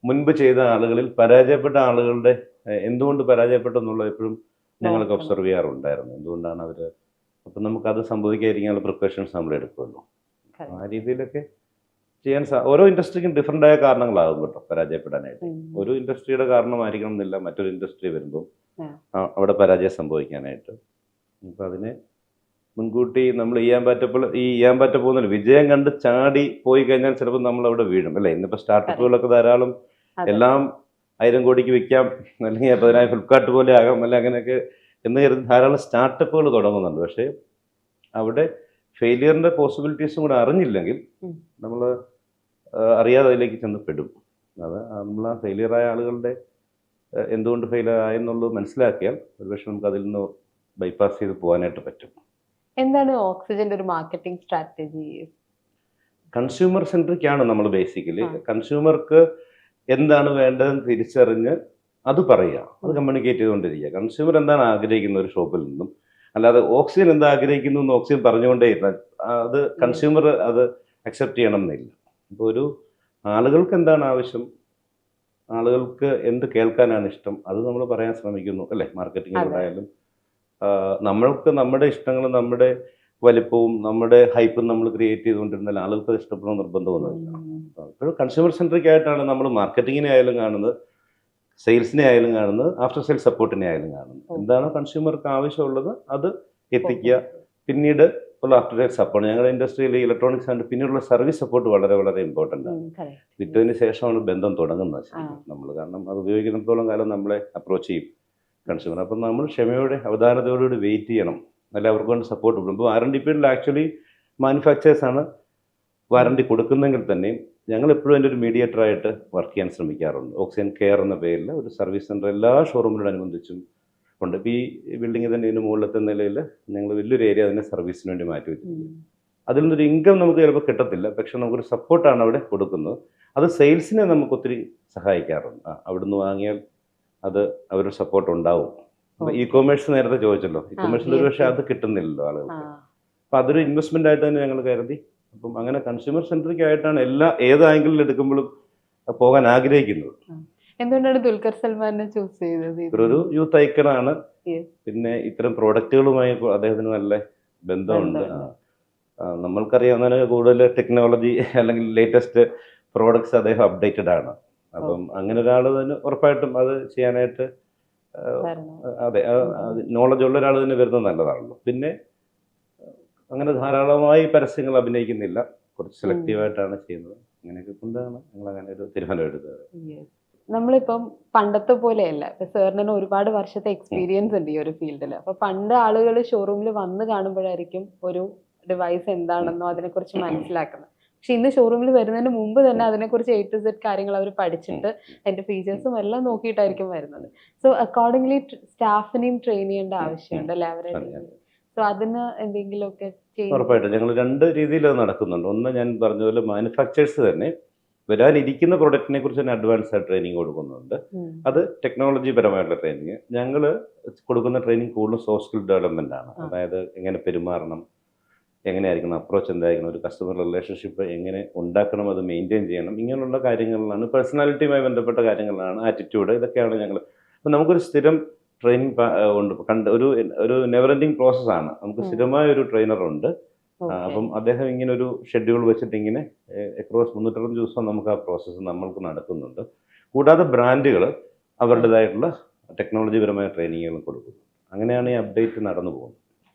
മുൻപ് ചെയ്ത ആളുകളിൽ പരാജയപ്പെട്ട ആളുകളുടെ എന്തുകൊണ്ട് പരാജയപ്പെട്ടു എന്നുള്ളത് എപ്പോഴും ഞങ്ങൾക്ക് ഒബ്സർവ് ചെയ്യാറുണ്ടായിരുന്നു. എന്തുകൊണ്ടാണ് അവര്, അപ്പൊ നമുക്കത് സംഭവിക്കാതിരിക്കാനുള്ള പ്രിപ്പറേഷൻസ് നമ്മൾ എടുക്കുമല്ലോ. ആ രീതിയിലൊക്കെ ചെയ്യാൻ ഓരോ ഇൻഡസ്ട്രിക്കും ഡിഫറെൻ്റ് ആയ കാരണങ്ങളാകും കേട്ടോ പരാജയപ്പെടാനായിട്ട്. ഒരു ഇൻഡസ്ട്രിയുടെ കാരണമായിരിക്കണം എന്നില്ല മറ്റൊരു ഇൻഡസ്ട്രി വരുമ്പോൾ അവിടെ പരാജയം സംഭവിക്കാനായിട്ട്. അപ്പൊ അതിനെ മുൻകൂട്ടി നമ്മൾ ചെയ്യാൻ പറ്റ പോകുന്നില്ല. വിജയം കണ്ട് ചാടി പോയി കഴിഞ്ഞാൽ ചിലപ്പോൾ നമ്മൾ അവിടെ വീഴും അല്ലേ. ഇന്നിപ്പോൾ സ്റ്റാർട്ടപ്പുകളൊക്കെ ധാരാളം, എല്ലാം 1000 കോടിക്ക് വിൽക്കാം, അല്ലെങ്കിൽ 10,000 ഫ്ലിപ്കാർട്ട് പോലെ ആകാം, അല്ലെ അങ്ങനെയൊക്കെ എന്ന് കരുതി ധാരാളം സ്റ്റാർട്ടപ്പുകൾ തുടങ്ങുന്നുണ്ട്. പക്ഷേ അവിടെ ഫെയിലിയറിന്റെ പോസിബിലിറ്റീസും കൂടെ അറിഞ്ഞില്ലെങ്കിൽ നമ്മൾ അറിയാതെ അതിലേക്ക് ചെന്ന് പെടും. അത് നമ്മൾ ആ ഫെയിലിയറായ ആളുകളുടെ എന്തുകൊണ്ട് ഫെയിലിയർ ആയെന്നുള്ളത് മനസ്സിലാക്കിയാൽ ഒരുപക്ഷെ നമുക്ക് അതിൽ നിന്ന് ബൈപ്പാസ് ചെയ്ത് പോകാനായിട്ട് പറ്റും. എന്താണ് ഓക്സിജന്റെ ഒരു മാർക്കറ്റിംഗ് സ്ട്രാറ്റജി? കൺസ്യൂമർ സെൻട്രിക് ആണ് നമ്മൾ ബേസിക്കലി. കൺസ്യൂമർക്ക് എന്താണ് വേണ്ടതെന്ന് തിരിച്ചറിഞ്ഞ് അത് പറയുക, അത് കമ്മ്യൂണിക്കേറ്റ് ചെയ്തുകൊണ്ടിരിക്കുക. കൺസ്യൂമർ എന്താണ് ആഗ്രഹിക്കുന്ന ഒരു ഷോപ്പിൽ നിന്നും, അല്ലാതെ ഓക്സിജൻ എന്താ ആഗ്രഹിക്കുന്നു എന്ന് ഓക്സിജൻ പറഞ്ഞുകൊണ്ടേ ഇരുന്നാൽ അത് കൺസ്യൂമർ അത് അക്സെപ്റ്റ് ചെയ്യണം എന്നില്ല. ഇപ്പോൾ ഒരു ആളുകൾക്ക് എന്താണ് ആവശ്യം, ആളുകൾക്ക് എന്ത് കേൾക്കാനാണ് ഇഷ്ടം, അത് നമ്മൾ പറയാൻ ശ്രമിക്കുന്നു അല്ലേ. മാർക്കറ്റിങ്ങിലൂടെയായാലും നമ്മൾക്ക് നമ്മുടെ ഇഷ്ടങ്ങളും നമ്മുടെ വലിപ്പവും നമ്മുടെ ഹൈപ്പും നമ്മൾ ക്രിയേറ്റ് ചെയ്തുകൊണ്ടിരുന്നാൽ ആളുകൾക്ക് അത് ഇഷ്ടപ്പെടണം നിർബന്ധമൊന്നുമില്ല. അപ്പോൾ കൺസ്യൂമർ സെൻട്രിക് ആയിട്ടാണ് നമ്മൾ മാർക്കറ്റിങ്ങിനെ ആയാലും കാണുന്നത്, സെയിൽസിനെ ആയാലും കാണുന്നത്, ആഫ്റ്റർ സെയിൽ സപ്പോർട്ടിനെ ആയാലും കാണുന്നത്. എന്താണ് കൺസ്യൂമർക്ക് ആവശ്യമുള്ളത് അത് എത്തിക്കുക. പിന്നീട് ഉള്ള ആഫ്റ്റർ സെയിൽ സപ്പോർട്ട്, ഞങ്ങളുടെ ഇൻഡസ്ട്രിയിൽ ഇലക്ട്രോണിക്സ് ആൻഡ് പിന്നീടുള്ള സർവീസ് സപ്പോർട്ട് വളരെ വളരെ ഇമ്പോർട്ടൻ്റ് ആണ്. വിറ്റതിന് ശേഷമാണ് ബന്ധം തുടങ്ങുന്നത് നമ്മൾ. കാരണം അത് ഉപയോഗിക്കുന്നിടത്തോളം കാലം നമ്മളെ അപ്രോച്ച് ചെയ്യും കൺസ്യൂമർ. അപ്പം നമ്മൾ ക്ഷമയോടെ അവധാനതയോടുകൂടി വെയിറ്റ് ചെയ്യണം, അല്ല അവർക്ക് കൊണ്ട് സപ്പോർട്ട് കൊടുക്കും. ഇപ്പോൾ R&D പീരീഡിൽ ആക്ച്വലി മാനുഫാക്ചേഴ്സാണ് വാറണ്ടി കൊടുക്കുന്നെങ്കിൽ തന്നെയും ഞങ്ങൾ എപ്പോഴും അതിൻ്റെ ഒരു മീഡിയേറ്ററായിട്ട് വർക്ക് ചെയ്യാൻ ശ്രമിക്കാറുണ്ട്. ഓക്സിജൻ കെയർ എന്ന പേരിൽ ഒരു സർവീസ് സെൻ്റർ എല്ലാ ഷോറൂമിനോടനുബന്ധിച്ചും ഉണ്ട്. ഇപ്പോൾ ഈ ബിൽഡിങ്ങിൽ തന്നെ ഇതിന് മുകളിലത്തെ നിലയിൽ ഞങ്ങൾ വലിയൊരു ഏരിയ അതിനെ സർവീസിന് വേണ്ടി മാറ്റി വെച്ചിട്ടുണ്ട്. അതിൽ നിന്നൊരു ഇൻകം നമുക്ക് ചിലപ്പോൾ കിട്ടത്തില്ല, പക്ഷെ നമുക്കൊരു സപ്പോർട്ടാണ് അവിടെ കൊടുക്കുന്നത്. അത് സെയിൽസിനെ നമുക്ക് ഒത്തിരി സഹായിക്കാറുണ്ട്. അവിടുന്ന് വാങ്ങിയാൽ അത് അവരുടെ സപ്പോർട്ട് ഉണ്ടാവും. ഇ കൊമേഴ്സ് നേരത്തെ ചോദിച്ചല്ലോ, ഇ കൊമേഴ്സിൽ ഒരു പക്ഷേ അത് കിട്ടുന്നില്ലല്ലോ ആളുകൾക്ക്. അപ്പം അതൊരു ഇൻവെസ്റ്റ്മെൻ്റ് ആയിട്ട് തന്നെ ഞങ്ങൾ കരുതി. അപ്പം അങ്ങനെ കൺസ്യൂമർ സെൻട്രിക് ആയിട്ടാണ് ഏത് ആംഗിളിൽ എടുക്കുമ്പോഴും പോകാൻ ആഗ്രഹിക്കുന്നത്. എന്തുകൊണ്ടാണ് ദുൽഖർ സൽമാനെ ചൂസ് ചെയ്തത്? ഒരു യൂത്ത് ഐക്കണാണ്. പിന്നെ ഇത്തരം പ്രോഡക്റ്റുകളുമായി അദ്ദേഹത്തിന് നല്ല ബന്ധമുണ്ട്. നമ്മൾക്കറിയാവുന്ന കൂടുതൽ ടെക്നോളജി അല്ലെങ്കിൽ ലേറ്റസ്റ്റ് പ്രോഡക്ട്സ് അദ്ദേഹം അപ്ഡേറ്റഡ് ആണ്. അപ്പം അങ്ങനെ ഒരാൾ തന്നെ ഉറപ്പായിട്ടും അത് ചെയ്യാനായിട്ട് അതെ നോളജ് ഉള്ള ഒരാൾ തന്നെ വരുന്നത് നല്ലതാണല്ലോ. പിന്നെ അങ്ങനെ ധാരാളമായി പരസ്യങ്ങൾ അഭിനയിക്കുന്നില്ല, കുറച്ച് സെലക്റ്റീവായിട്ടാണ് ചെയ്യുന്നത്. അങ്ങനെയൊക്കെ കൊണ്ടാണ് ഞങ്ങൾ അങ്ങനെ ഒരു തീരുമാനം എടുത്തത്. നമ്മളിപ്പം പണ്ടത്തെ പോലെയല്ല. ഇപ്പൊ സാറിന് ഒരുപാട് വർഷത്തെ എക്സ്പീരിയൻസ് ഉണ്ട് ഈ ഒരു ഫീൽഡിൽ. അപ്പൊ പണ്ട് ആളുകൾ ഷോറൂമിൽ വന്ന് കാണുമ്പോഴായിരിക്കും ഒരു ഡിവൈസ് എന്താണെന്നോ അതിനെക്കുറിച്ച് മനസ്സിലാക്കുന്നത്. പക്ഷെ ഇന്ന് ഷോറൂമിൽ വരുന്നതിന് മുമ്പ് തന്നെ അതിനെക്കുറിച്ച് A to Z കാര്യങ്ങൾ അവർ പഠിച്ചിട്ട് അതിന്റെ ഫീച്ചേഴ്സും എല്ലാം നോക്കിയിട്ടായിരിക്കും വരുന്നത്. സോ അക്കോർഡിംഗ്ലി സ്റ്റാഫിനെയും ട്രെയിൻ ചെയ്യേണ്ട ആവശ്യമുണ്ട് അല്ലേ അവരുടെ. സോ അതിന് എന്തെങ്കിലുമൊക്കെ ഉറപ്പായിട്ടും ഞങ്ങൾ 2 രീതിയിൽ അത് നടക്കുന്നുണ്ട്. ഒന്ന് ഞാൻ പറഞ്ഞതുപോലെ മാനുഫാക്ചേഴ്സ് തന്നെ വരാനിരിക്കുന്ന പ്രൊഡക്റ്റിനെ കുറിച്ച് തന്നെ അഡ്വാൻസ് ആയിട്ട് ട്രെയിനിങ് കൊടുക്കുന്നുണ്ട്. അത് ടെക്നോളജി പരമായിട്ടുള്ള ട്രെയിനിങ്. ഞങ്ങൾ കൊടുക്കുന്ന ട്രെയിനിങ് കൂടുതലും സോഫ്റ്റ് സ്കിൽ ഡെവലപ്മെൻ്റ് ആണ്. അതായത് എങ്ങനെ പെരുമാറണം, എങ്ങനെയായിരിക്കണം അപ്രോച്ച്, എന്തായിരിക്കണം ഒരു കസ്റ്റമർ റിലേഷൻഷിപ്പ് എങ്ങനെ ഉണ്ടാക്കണം, അത് മെയിൻറ്റെയിൻ ചെയ്യണം, ഇങ്ങനെയുള്ള കാര്യങ്ങളിലാണ്, പേഴ്സണാലിറ്റിയുമായി ബന്ധപ്പെട്ട കാര്യങ്ങളാണ്, ആറ്റിറ്റ്യൂഡ്, ഇതൊക്കെയാണ് ഞങ്ങൾ. അപ്പം നമുക്കൊരു സ്ഥിരം ട്രെയിനിങ് ഉണ്ട്. ഒരു നെവർ എൻഡിങ് പ്രോസസ്സാണ്. നമുക്ക് സ്ഥിരമായ ഒരു ട്രെയിനറുണ്ട്. അപ്പം അദ്ദേഹം ഇങ്ങനെ ഒരു ഷെഡ്യൂൾ വെച്ചിട്ട് ഇങ്ങനെ അക്രോസ് 360 ദിവസം നമുക്ക് ആ പ്രോസസ്സ് നമ്മൾക്ക് നടക്കുന്നുണ്ട്. കൂടാതെ ബ്രാൻഡുകൾ അവരുടേതായിട്ടുള്ള ടെക്നോളജിപരമായ ട്രെയിനിങ്ങുകൾ കൊടുക്കുന്നു. അങ്ങനെയാണ് ഈ അപ്ഡേറ്റ് നടന്നു പോകുന്നത്.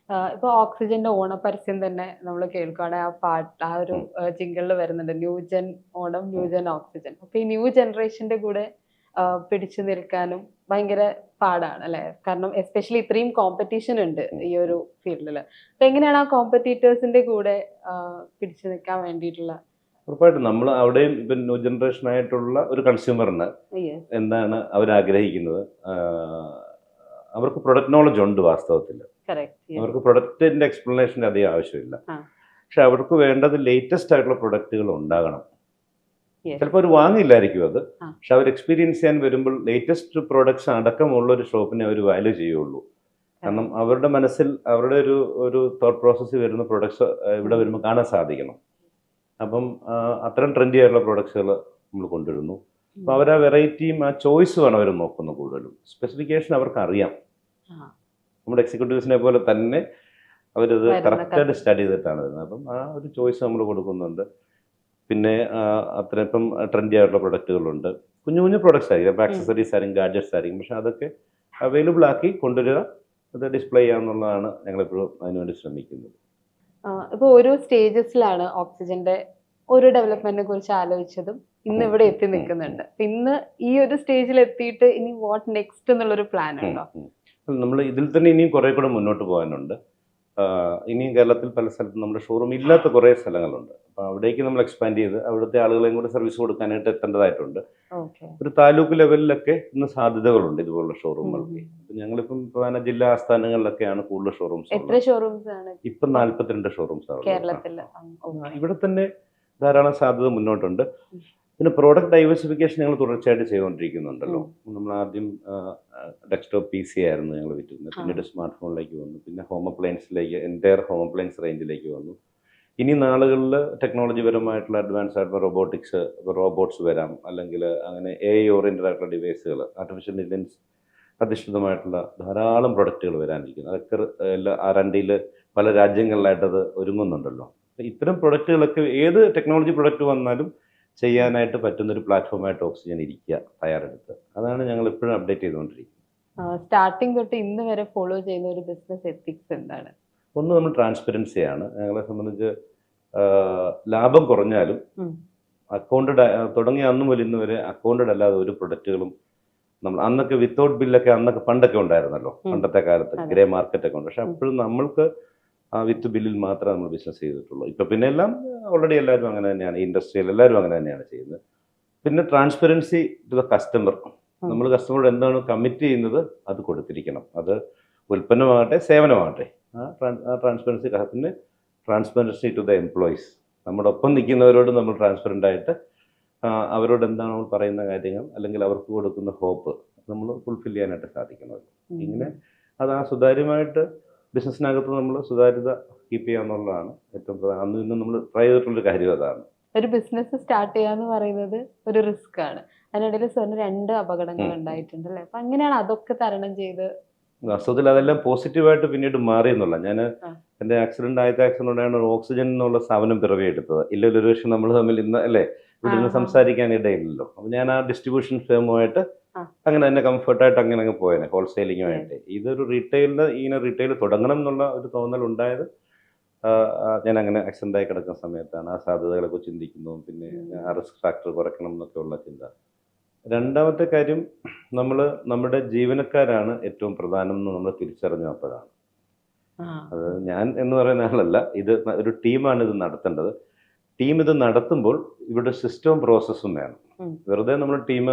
ഇപ്പൊ ഓക്സിജന്റെ ഓണപരസ്യം തന്നെ നമ്മൾ കേൾക്കുകയാണെങ്കിൽ ആ പാട്ട് ആ ഒരു ജിംഗിളിൽ വരുന്നുണ്ട്, ന്യൂജൻ ഓണം, ന്യൂജൻ ഓക്സിജൻ. അപ്പൊ ഈ ന്യൂ ജനറേഷന്റെ കൂടെ പിടിച്ചു നിൽക്കാനും ഭയങ്കര പാടാണ് അല്ലെ? കാരണം എസ്പെഷ്യലി ഇത്രയും കോമ്പറ്റീഷൻ ഉണ്ട് ഈ ഒരു ഫീൽഡിൽ. അപ്പൊ എങ്ങനെയാണ് ആ കോമ്പറ്റീറ്റേഴ്സിന്റെ കൂടെ പിടിച്ചു നിൽക്കാൻ വേണ്ടിയിട്ടുള്ള? ഉറപ്പായിട്ടും നമ്മൾ അവിടെയും ഇപ്പം ന്യൂ ജനറേഷൻ ആയിട്ടുള്ള ഒരു കൺസ്യൂമറിന് എന്താണ് അവരാഗ്രഹിക്കുന്നത്, അവർക്ക് പ്രൊഡക്റ്റ് നോളജ് ഉണ്ട് വാസ്തവത്തിൽ. അവർക്ക് പ്രൊഡക്റ്റിന്റെ എക്സ്പ്ലനേഷൻ്റെ അധികം ആവശ്യമില്ല. പക്ഷെ അവർക്ക് വേണ്ടത് ലേറ്റസ്റ്റ് ആയിട്ടുള്ള പ്രൊഡക്റ്റുകൾ ഉണ്ടാകണം. ചിലപ്പോൾ അവർ വാങ്ങില്ലായിരിക്കും അത്, പക്ഷെ അവർ എക്സ്പീരിയൻസ് ചെയ്യാൻ വരുമ്പോൾ ലേറ്റസ്റ്റ് പ്രോഡക്ട്സ് അടക്കമുള്ള ഒരു ഷോപ്പിനെ അവർ വാല്യൂ ചെയ്യുള്ളൂ. കാരണം അവരുടെ മനസ്സിൽ അവരുടെ ഒരു തോട്ട് പ്രോസസ്സിൽ വരുന്ന പ്രൊഡക്ട്സ് ഇവിടെ വരുമ്പോൾ കാണാൻ സാധിക്കണം. അപ്പം അത്തരം ട്രെൻഡി ആയിട്ടുള്ള പ്രൊഡക്ട്സുകൾ നമ്മൾ കൊണ്ടുവരുന്നു. അപ്പോൾ അവർ ആ വെറൈറ്റിയും ആ ചോയ്സുമാണ് അവർ നോക്കുന്നത്. കൂടുതലും സ്പെസിഫിക്കേഷൻ അവർക്ക് അറിയാം. നമ്മുടെ എക്സിക്യൂട്ടീവ്സിനെ പോലെ തന്നെ അവരത് കറക്റ്റായിട്ട് സ്റ്റഡി ചെയ്തിട്ടാണ് വരുന്നത്. അപ്പം ആ ഒരു ചോയ്സ് നമ്മൾ കൊടുക്കുന്നുണ്ട്. പിന്നെ അത്ര ഇപ്പം ട്രെൻഡി ആയിട്ടുള്ള പ്രൊഡക്റ്റുകളുണ്ട്. കുഞ്ഞു കുഞ്ഞു പ്രൊഡക്ട്സ് ആയിരിക്കും, അപ്പോൾ ആക്സസറീസ് ആയിരിക്കും, ഗാഡ്ജറ്റ്സ് ആയിരിക്കും. പക്ഷെ അതൊക്കെ അവൈലബിൾ ആക്കി കൊണ്ടുവരിക, അത് ഡിസ്പ്ലേ ചെയ്യാന്നുള്ളതാണ് ഞങ്ങളിപ്പോഴും അതിനുവേണ്ടി ശ്രമിക്കുന്നത്. ഇപ്പോൾ ഓരോ സ്റ്റേജസിലാണ് ഓക്സിജന്റെ ഓരോ ഡെവലപ്മെന്റിനെ കുറിച്ച് ആലോചിച്ചതും ഇന്ന് ഇവിടെ എത്തി നിൽക്കുന്നുണ്ട്. ഇന്ന് ഈ ഒരു സ്റ്റേജിൽ എത്തിയിട്ട് ഇനി വാട്ട് നെക്സ്റ്റ് എന്നുള്ളൊരു പ്ലാൻ ഉണ്ടോ? നമ്മൾ ഇതിൽ തന്നെ ഇനിയും കുറേ കൂടെ മുന്നോട്ട് പോകാനുണ്ട്. ഇനിയും കേരളത്തിൽ പല സ്ഥലത്തും നമ്മുടെ ഷോറൂം ഇല്ലാത്ത കുറേ സ്ഥലങ്ങളുണ്ട്. അപ്പോൾ അവിടേക്ക് നമ്മൾ എക്സ്പാൻഡ് ചെയ്ത് അവിടുത്തെ ആളുകളെയും കൂടെ സർവീസ് കൊടുക്കാനായിട്ട് എത്തേണ്ടതായിട്ടുണ്ട്. ഒരു താലൂക്ക് ലെവലിലൊക്കെ ഇന്ന് സാധ്യതകളുണ്ട് ഇതുപോലുള്ള ഷോറൂമുകൾക്ക്. ഞങ്ങളിപ്പം പ്രധാന ജില്ലാ ആസ്ഥാനങ്ങളിലൊക്കെയാണ് കൂടുതൽ ഷോറൂംസ്. ഇപ്പം 42 ഷോറൂംസ് ആണ് ഇവിടെ തന്നെ. ധാരാളം സാധ്യത മുന്നോട്ടുണ്ട്. പിന്നെ പ്രോഡക്റ്റ് ഡൈവേഴ്സിഫിക്കേഷൻ ഞങ്ങൾ തുടർച്ചയായിട്ട് ചെയ്തുകൊണ്ടിരിക്കുന്നുണ്ടല്ലോ. നമ്മൾ ആദ്യം ഡെസ്ക്ടോപ്പ് PC ആയിരുന്നു ഞങ്ങൾ വിറ്റിരുന്നത്. പിന്നീട് സ്മാർട്ട് ഫോണിലേക്ക് വന്നു. പിന്നെ ഹോം അപ്ലയൻസിലേക്ക്, എൻ്റയർ ഹോം അപ്ലയൻസ് റേഞ്ചിലേക്ക് വന്നു. ഇനി നാളുകളിൽ ടെക്നോളജി പരമായിട്ടുള്ള അഡ്വാൻസ് ആയിട്ടുള്ള റോബോട്ട്സ് വരാം, അല്ലെങ്കിൽ അങ്ങനെ AI ഓറിയൻറ്റഡ് ആയിട്ടുള്ള ഡിവൈസുകൾ, ആർട്ടിഫിഷ്യൽ ഇൻ്റലിജൻസ് അധിഷ്ഠിതമായിട്ടുള്ള ധാരാളം പ്രൊഡക്റ്റുകൾ വരാനിരിക്കുന്നു. അതൊക്കെ R&Dയിൽ പല രാജ്യങ്ങളിലായിട്ടത് ഒരുങ്ങുന്നുണ്ടല്ലോ. ഇത്തരം പ്രൊഡക്റ്റുകളൊക്കെ ഏത് ടെക്നോളജി പ്രൊഡക്റ്റ് വന്നാലും ചെയ്യാനായിട്ട് പറ്റുന്നൊരു പ്ലാറ്റ്ഫോമായിട്ട് ഓക്സിജൻ ഇരിക്കുക തയ്യാറെടുത്ത്. അതാണ് ഞങ്ങൾ എപ്പോഴും അപ്ഡേറ്റ് ചെയ്തുകൊണ്ടിരിക്കുന്നത്. സ്റ്റാർട്ടിംഗ് തൊട്ട് ഇന്ന് വരെ ഫോളോ ചെയ്യുന്ന ഒരു ബിസിനസ് എത്തിക്സ് എന്താണ്? ഒന്ന്, നമ്മൾ ട്രാൻസ്പെറൻസിയാണ്. ഞങ്ങളെ സംബന്ധിച്ച് ലാഭം കുറഞ്ഞാലും അക്കൗണ്ടഡ് തുടങ്ങിയ അന്ന് മുതൽ ഇന്ന് വരെ അക്കൗണ്ടഡ് അല്ലാതെ ഒരു പ്രൊഡക്റ്റുകളും നമ്മൾ അന്നൊക്കെ വിത്തൗട്ട് ബില്ലൊക്കെ പണ്ടൊക്കെ ഉണ്ടായിരുന്നല്ലോ, പണ്ടത്തെ കാലത്ത് ഗ്രേ മാർക്കറ്റൊക്കെ ഉണ്ട്. പക്ഷെ അപ്പോഴും നമ്മൾക്ക് വിത്ത് ബില്ലിൽ മാത്രമേ നമ്മൾ ബിസിനസ് ചെയ്തിട്ടുള്ളൂ. ഇപ്പം പിന്നെ എല്ലാം ഓൾറെഡി എല്ലാവരും അങ്ങനെ തന്നെയാണ്, ഇൻഡസ്ട്രിയിൽ എല്ലാവരും അങ്ങനെ തന്നെയാണ് ചെയ്യുന്നത്. പിന്നെ ട്രാൻസ്പെറൻസി ടു ദ കസ്റ്റമർ. നമ്മൾ കസ്റ്റമറോട് എന്താണ് കമ്മിറ്റ് ചെയ്യുന്നത് അത് കൊടുത്തിരിക്കണം. അത് ഉൽപ്പന്നമാകട്ടെ സേവനമാകട്ടെ. ആ ട്രാൻസ്പെറൻസി. പിന്നെ ട്രാൻസ്പെറൻസി ടു ദ എംപ്ലോയീസ്. നമ്മുടെ ഒപ്പം നിൽക്കുന്നവരോട് നമ്മൾ ട്രാൻസ്പെറൻ്റ് ആയിട്ട് അവരോട് എന്താണ് നമ്മൾ പറയുന്ന കാര്യങ്ങൾ, അല്ലെങ്കിൽ അവർക്ക് കൊടുക്കുന്ന ഹോപ്പ് നമ്മൾ ഫുൾഫിൽ ചെയ്യാനായിട്ട് സാധിക്കുന്നത്. ഇങ്ങനെ അത് ആ സുതാര്യമായിട്ട് ബിസിനസ്സിനകത്ത് നമ്മൾ സുതാര്യത കീപ്പ് ചെയ്യുക എന്നുള്ളതാണ് ഏറ്റവും പ്രധാനം. അന്ന് ഇന്ന് നമ്മൾ ട്രൈ ചെയ്തിട്ടുള്ളൊരു കാര്യം അതാണ്. ഒരു ബിസിനസ് സ്റ്റാർട്ട് ചെയ്യാന്ന് പറയുന്നത് ഒരു റിസ്ക് ആണ്. അതിനിടയിൽ സാറിന് 2 അപകടങ്ങൾ ഉണ്ടായിട്ടുണ്ട് അല്ലേ? അപ്പൊ അങ്ങനെയാണ് അതൊക്കെ തരണം ചെയ്ത് വാസ്തവത്തിൽ അതെല്ലാം പോസിറ്റീവായിട്ട് പിന്നീട് മാറി എന്നുള്ള. ഞാൻ എൻ്റെ ആദ്യത്തെ ആക്സിഡൻ്റാണ് ഓക്സിജൻ എന്നുള്ള സ്ഥാപനം പിറവിയെടുത്തത്. ഇല്ലെങ്കിൽ ഒരു പക്ഷേ നമ്മൾ തമ്മിൽ ഇന്ന് അല്ലേ ഇവിടെ നിന്ന് സംസാരിക്കാൻ ഇടയില്ലല്ലോ. അപ്പം ഞാൻ ആ ഡിസ്ട്രിബ്യൂഷൻ ഫേമുമായിട്ട് അങ്ങനെ തന്നെ കംഫർട്ടായിട്ട് അങ്ങനെ പോയേനെ, ഹോൾസെയിലിങ്ങുമായിട്ട്. ഇതൊരു റീറ്റെയിൽ തുടങ്ങണം എന്നുള്ള ഒരു തോന്നൽ ഉണ്ടായത് ഞാൻ അങ്ങനെ ആക്സിഡൻ്റായി കിടക്കുന്ന സമയത്താണ്. ആ സാധ്യതകളൊക്കെ ചിന്തിക്കുന്നു, പിന്നെ ആ റിസ്ക് ഫാക്ടർ കുറയ്ക്കണം എന്നൊക്കെ ഉള്ള ചിന്ത. രണ്ടാമത്തെ കാര്യം, നമ്മുടെ ജീവനക്കാരാണ് ഏറ്റവും പ്രധാനം എന്ന് നമ്മൾ തിരിച്ചറിഞ്ഞു. അപ്പോഴാണ് അത് ഞാൻ എന്ന് പറയുന്ന ആളല്ല, ഇത് ഒരു ടീമാണ് ഇത് നടത്തേണ്ടത്. ടീം ഇത് നടത്തുമ്പോൾ ഇവിടെ സിസ്റ്റവും പ്രോസസ്സും വേണം. വെറുതെ നമ്മൾ ടീം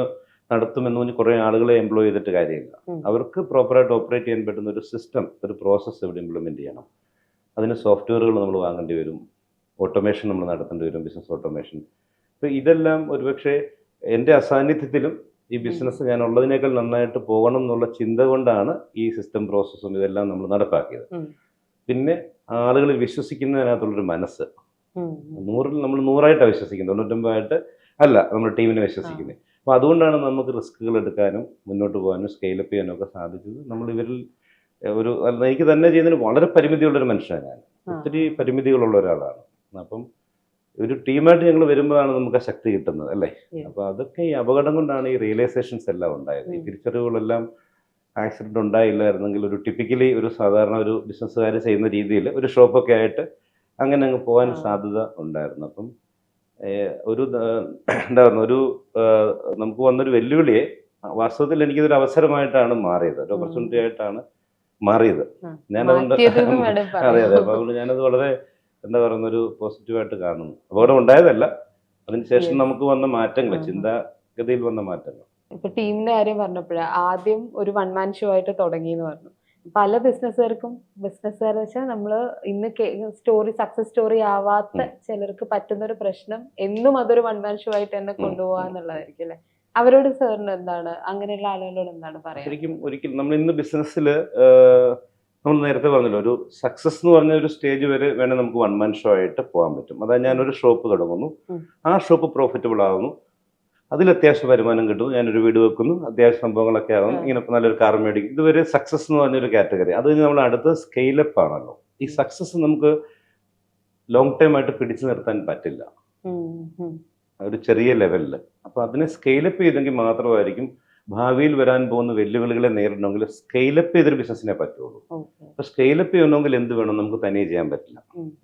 നടത്തുമെന്ന് പറഞ്ഞ് കുറേ ആളുകളെ എംപ്ലോയ് ചെയ്തിട്ട് കാര്യമില്ല. അവർക്ക് പ്രോപ്പറായിട്ട് ഓപ്പറേറ്റ് ചെയ്യാൻ പറ്റുന്ന ഒരു സിസ്റ്റം, ഒരു പ്രോസസ്സ് ഇവിടെ ഇംപ്ലിമെൻറ്റ് ചെയ്യണം. അതിന് സോഫ്റ്റ്വെയറുകൾ നമ്മൾ വാങ്ങേണ്ടി വരും, ഓട്ടോമേഷൻ നമ്മൾ നടത്തേണ്ടി വരും, ബിസിനസ് ഓട്ടോമേഷൻ. അപ്പോൾ ഇതെല്ലാം ഒരുപക്ഷെ എൻ്റെ അസാന്നിധ്യത്തിലും ഈ ബിസിനസ് ഞാൻ ഉള്ളതിനേക്കാൾ നന്നായിട്ട് പോകണം എന്നുള്ള ചിന്ത കൊണ്ടാണ് ഈ സിസ്റ്റം പ്രോസസ്സും ഇതെല്ലാം നമ്മൾ നടപ്പാക്കിയത്. പിന്നെ ആളുകൾ വിശ്വസിക്കുന്നതിനകത്തുള്ളൊരു മനസ്സ്. 100-ൽ നമ്മൾ 100ആയിട്ടാണ് വിശ്വസിക്കുന്നത്, 99 അല്ല നമ്മൾ ടീമിനെ വിശ്വസിക്കുന്നത്. അപ്പോൾ അതുകൊണ്ടാണ് നമുക്ക് റിസ്കുകൾ എടുക്കാനും മുന്നോട്ട് പോകാനും സ്കെയിലപ്പ് ചെയ്യാനും ഒക്കെ സാധിച്ചത്. നമ്മൾ ഇവരിൽ എനിക്ക് തന്നെ ചെയ്യുന്നതിന് വളരെ പരിമിതിയുള്ളൊരു മനുഷ്യനാണ് ഞാൻ. ഒത്തിരി പരിമിതികളുള്ള ഒരാളാണ്. അപ്പം ഒരു ടീമായിട്ട് ഞങ്ങൾ വരുമ്പോഴാണ് നമുക്ക് ആ ശക്തി കിട്ടുന്നത് അല്ലേ. അപ്പോൾ അതൊക്കെ ഈ അപകടം കൊണ്ടാണ് ഈ റിയലൈസേഷൻസ് എല്ലാം ഉണ്ടായത്. ഈ തിരിച്ചറിവുകളെല്ലാം ആക്സിഡൻറ്റ് ഉണ്ടായില്ലായിരുന്നെങ്കിൽ ഒരു ടിപ്പിക്കലി ഒരു സാധാരണ ഒരു ബിസിനസ്സുകാർ ചെയ്യുന്ന രീതിയിൽ ഒരു ഷോപ്പൊക്കെ ആയിട്ട് അങ്ങനെ അങ്ങ് പോകാൻ സാധ്യത ഉണ്ടായിരുന്നു. അപ്പം ഒരു എന്താ പറയുക, ഒരു നമുക്ക് വന്നൊരു വെല്ലുവിളിയെ വാസ്തവത്തിൽ എനിക്കിതൊരു അവസരമായിട്ടാണ് മാറിയത്, ഒരു ഓപ്പർച്യൂണിറ്റി ആയിട്ടാണ് മാറിയത്. ഞാനതുകൊണ്ട് അതെ അതെ അപ്പോൾ അതുകൊണ്ട് ഞാനത് വളരെ എന്താ പറയുന്ന ഒരു പോസിറ്റീവായിട്ട് കാണുന്നു. അപകടം ഉണ്ടായതല്ല, അതിനുശേഷം നമുക്ക് വന്ന മാറ്റങ്ങൾ, ചിന്താഗതിയിൽ വന്ന മാറ്റങ്ങൾ. ഇപ്പൊ ടീമിന്റെ കാര്യം പറഞ്ഞപ്പോഴാ ആദ്യം ഒരു വൺ മാൻ ഷോ ആയിട്ട് തുടങ്ങി എന്ന് പറഞ്ഞു. പല ബിസിനസ്സുകാർക്കും വെച്ചാൽ നമ്മള് ഇന്ന് സക്സസ് സ്റ്റോറി ആവാത്ത ചിലർക്ക് പറ്റുന്ന ഒരു പ്രശ്നം എന്നും അതൊരു വൺ മാൻ ഷോ ആയിട്ട് തന്നെ കൊണ്ടുപോകാന്നുള്ളതായിരിക്കും അല്ലെ. അവരോട് സാറിന് എന്താണ്, അങ്ങനെയുള്ള ആളുകളോട് എന്താണ് പറയാ? ശരിക്കും ഒരിക്കലും നമ്മൾ ഇന്ന് ബിസിനസ്സിൽ നമ്മൾ നേരത്തെ പറഞ്ഞല്ലോ, ഒരു സക്സസ് എന്ന് പറഞ്ഞ ഒരു സ്റ്റേജ് വരെ വേണേൽ നമുക്ക് വൺ മാൻ ഷോ ആയിട്ട് പോകാൻ പറ്റും. അതായത് ഞാനൊരു ഷോപ്പ് തുടങ്ങുന്നു, ആ ഷോപ്പ് പ്രോഫിറ്റബിൾ ആകുന്നു, അതിൽ അത്യാവശ്യം വരുമാനം കിട്ടുന്നു, ഞാനൊരു വീട് വെക്കുന്നു, അത്യാവശ്യം സംഭവങ്ങളൊക്കെ ആകുന്നു, ഇങ്ങനെ നല്ലൊരു കാർ മേടിക്കും. ഇതുവരെ സക്സസ് എന്ന് പറഞ്ഞൊരു കാറ്റഗറി. അത് കഴിഞ്ഞ് നമ്മൾ അടുത്ത സ്കെയിലപ്പ് ആണല്ലോ. ഈ സക്സസ് നമുക്ക് ലോങ് ടൈം ആയിട്ട് പിടിച്ചു നിർത്താൻ പറ്റില്ല, ഒരു ചെറിയ ലെവലിൽ. അപ്പോൾ അതിനെ സ്കെയിലപ്പ് ചെയ്തെങ്കിൽ മാത്രമായിരിക്കും ഭാവിയിൽ വരാൻ പോകുന്ന വെല്ലുവിളികളെ നേരിടണമെങ്കിൽ സ്കെയിലപ്പ് ചെയ്തൊരു ബിസിനസ്സിനെ പറ്റുള്ളൂ. അപ്പോൾ സ്കെയിലപ്പ് ചെയ്യണമെങ്കിൽ എന്ത് വേണം, നമുക്ക് തനിയെ ചെയ്യാൻ പറ്റില്ല.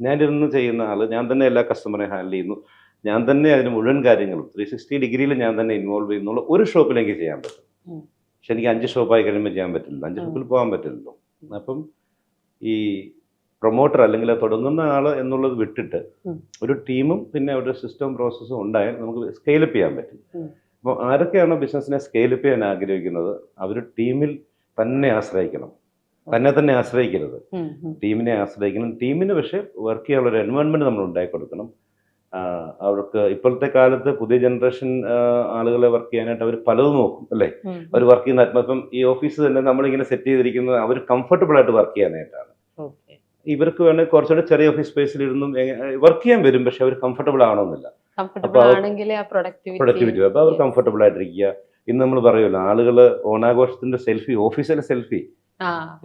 ഞാനിരുന്ന് ചെയ്യുന്ന ആള്, ഞാൻ തന്നെ എല്ലാ കസ്റ്റമറെ ഹാൻഡിൽ ചെയ്യുന്നു, ഞാൻ തന്നെ അതിന് മുഴുവൻ കാര്യങ്ങളും 360 ഡിഗ്രിയിൽ ഞാൻ തന്നെ ഇൻവോൾവ് ചെയ്യുന്നുള്ള ഒരു ഷോപ്പിൽ എനിക്ക് ചെയ്യാൻ പറ്റും. പക്ഷെ എനിക്ക് 5 ഷോപ്പായി കഴിയുമ്പോൾ ചെയ്യാൻ പറ്റില്ല, 5 ഷോപ്പിൽ പോകാൻ പറ്റില്ലല്ലോ. അപ്പം ഈ പ്രൊമോട്ടർ അല്ലെങ്കിൽ തുടങ്ങുന്ന ആൾ എന്നുള്ളത് വിട്ടിട്ട് ഒരു ടീമും പിന്നെ ഒരു സിസ്റ്റം പ്രോസസ്സും ഉണ്ടായാൽ നമുക്ക് സ്കെയിലപ്പ് ചെയ്യാൻ പറ്റും. അപ്പോൾ ആരൊക്കെയാണോ ബിസിനസ്സിനെ സ്കെയിലപ്പ് ചെയ്യാൻ ആഗ്രഹിക്കുന്നത് അവർ ടീമിൽ തന്നെ ആശ്രയിക്കണം, തന്നെ ആശ്രയിക്കരുത്, ടീമിനെ ആശ്രയിക്കണം. ടീമിന് പക്ഷേ വർക്ക് ചെയ്യാനുള്ള ഒരു എൻവയോൺമെൻറ്റ് നമ്മൾ ഉണ്ടാക്കി കൊടുക്കണം. അവർക്ക് ഇപ്പോഴത്തെ കാലത്ത് പുതിയ ജനറേഷൻ ആളുകളെ വർക്ക് ചെയ്യാനായിട്ട് അവർ പലതും നോക്കും അല്ലേ. അവർ വർക്ക് ചെയ്യുന്ന ഇപ്പം ഈ ഓഫീസ് തന്നെ നമ്മളിങ്ങനെ സെറ്റ് ചെയ്തിരിക്കുന്നത് അവർ കംഫർട്ടബിൾ ആയിട്ട് വർക്ക് ചെയ്യാനായിട്ടാണ്. ഇവർക്ക് വേണമെങ്കിൽ കുറച്ചുകൂടെ ചെറിയ ഓഫീസ് സ്പേസിലിരുന്നും വർക്ക് ചെയ്യാൻ വരും, പക്ഷെ അവർ കംഫർട്ടബിൾ ആവണമെന്നില്ല. പ്രൊഡക്ടിവിറ്റി അപ്പോൾ അവർ കംഫർട്ടബിൾ ആയിട്ടിരിക്കുക. ഇന്ന് നമ്മൾ പറയുമല്ലോ, ആളുകൾ ഓണാഘോഷത്തിന്റെ സെൽഫി, ഓഫീസിലെ സെൽഫി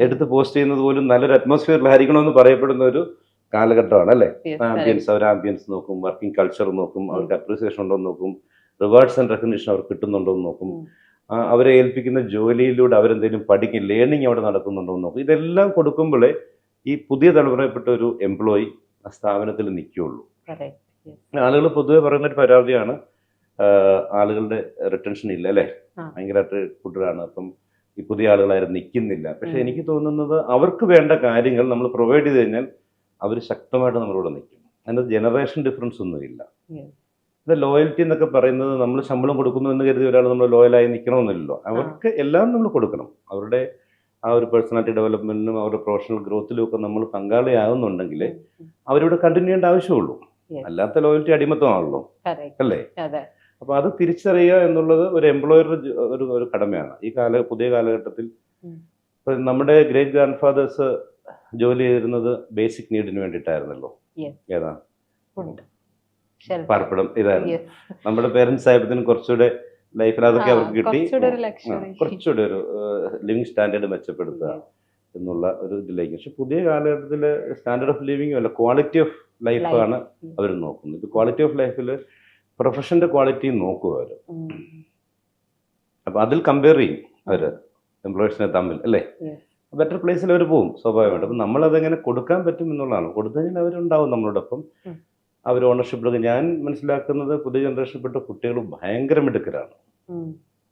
എടുത്ത് പോസ്റ്റ് ചെയ്യുന്നത് പോലും നല്ലൊരു അറ്റ്മോസ്ഫിയറിലായിരിക്കണമെന്ന് പറയപ്പെടുന്ന ഒരു കാലഘട്ടമാണ് അല്ലേ. ആംബിയൻസ് നോക്കും, വർക്കിംഗ് കൾച്ചർ നോക്കും, അവർക്ക് അപ്രീസിയേഷൻ ഉണ്ടോ എന്ന് നോക്കും, റിവാർഡ്സ് ആൻഡ് റെക്കഗ്നിഷൻ അവർക്ക് കിട്ടുന്നുണ്ടോ എന്ന് നോക്കും, അവരെ ഏൽപ്പിക്കുന്ന ജോലിയിലൂടെ അവരെന്തെങ്കിലും പഠിക്കും, ലേണിംഗ് അവിടെ നടക്കുന്നുണ്ടോ എന്ന് നോക്കും. ഇതെല്ലാം കൊടുക്കുമ്പോഴേ ഈ പുതിയ തലമുറയിൽപ്പെട്ട ഒരു എംപ്ലോയി ആ സ്ഥാപനത്തിൽ നിൽക്കുകയുള്ളൂ. ആളുകൾ പൊതുവെ പറയുന്നൊരു പരാതിയാണ് ആളുകളുടെ റിട്ടൻഷൻ ഇല്ല അല്ലേ, ഭയങ്കരമായിട്ട് കൂടുതലാണ്. അപ്പം ഈ പുതിയ ആളുകളാരും നിൽക്കുന്നില്ല. പക്ഷെ എനിക്ക് തോന്നുന്നത് അവർക്ക് വേണ്ട കാര്യങ്ങൾ നമ്മൾ പ്രൊവൈഡ് ചെയ്ത് കഴിഞ്ഞാൽ അവർ ശക്തമായിട്ട് നമ്മളോട് നിൽക്കും. അതിനകത്ത് ജനറേഷൻ ഡിഫറൻസ് ഒന്നുമില്ല. ഇത് ലോയൽറ്റി എന്നൊക്കെ പറയുന്നത് നമ്മൾ ശമ്പളം കൊടുക്കുന്നു എന്ന് കരുതി ഒരാൾ നമ്മൾ ലോയലായി നിൽക്കണമെന്നില്ലല്ലോ. അവർക്ക് എല്ലാം നമ്മൾ കൊടുക്കണം. അവരുടെ ആ ഒരു പേഴ്സണാലിറ്റി ഡെവലപ്മെന്റിനും അവരുടെ പ്രൊഫഷണൽ ഗ്രോത്തിലും ഒക്കെ നമ്മൾ പങ്കാളിയാകുന്നുണ്ടെങ്കിൽ അവരിവിടെ കണ്ടിന്യൂ ചെയ്യേണ്ട ആവശ്യമുള്ളൂ. അല്ലാത്ത ലോയൽറ്റി അടിമത്തമാണല്ലോ അല്ലേ. അപ്പൊ അത് തിരിച്ചറിയുക എന്നുള്ളത് ഒരു എംപ്ലോയറുടെ ഒരു കടമയാണ്. ഈ പുതിയ കാലഘട്ടത്തിൽ നമ്മുടെ ഗ്രേറ്റ് ഗ്രാൻഡ് ഫാദേഴ്സ് ജോലി ചെയ്തിരുന്നത് ബേസിക് നീഡിന് വേണ്ടിയിട്ടായിരുന്നല്ലോ. ഏതാ പാർപ്പിടം, ഇതായിരുന്നു. നമ്മുടെ പേരൻസ് ആയപ്പോഴത്തേനും കുറച്ചുകൂടെ ലൈഫിൽ അതൊക്കെ അവർക്ക് കിട്ടി, കുറച്ചുകൂടെ ഒരു ലിവിങ് സ്റ്റാൻഡേർഡ് മെച്ചപ്പെടുത്തുക എന്നുള്ള ഒരു ഇതിലേക്ക്. പക്ഷെ പുതിയ കാലഘട്ടത്തിൽ സ്റ്റാൻഡേർഡ് ഓഫ് ലിവിങ് അല്ല, ക്വാളിറ്റി ഓഫ് ലൈഫാണ് അവർ നോക്കുന്നത്. ഇപ്പോൾ ക്വാളിറ്റി ഓഫ് ലൈഫിൽ പ്രൊഫഷൻ്റെ ക്വാളിറ്റി നോക്കുക അവർ. അപ്പോൾ അതിൽ കമ്പയർ ചെയ്യും അവർ എംപ്ലോയീസിനെ തമ്മിൽ അല്ലേ. ബെറ്റർ പ്ലേസിൽ അവർ പോകും സ്വാഭാവികമായിട്ട്. അപ്പം നമ്മളതെങ്ങനെ കൊടുക്കാൻ പറ്റും എന്നുള്ളതാണ്. കൊടുത്തു കഴിഞ്ഞാൽ അവരുണ്ടാവും നമ്മളോടൊപ്പം, അവർ ഓണർഷിപ്പ്. ഞാൻ മനസ്സിലാക്കുന്നത് പുതിയ ജനറേഷനിൽപ്പെട്ട കുട്ടികൾ ഭയങ്കര മിടുക്കരാണ്.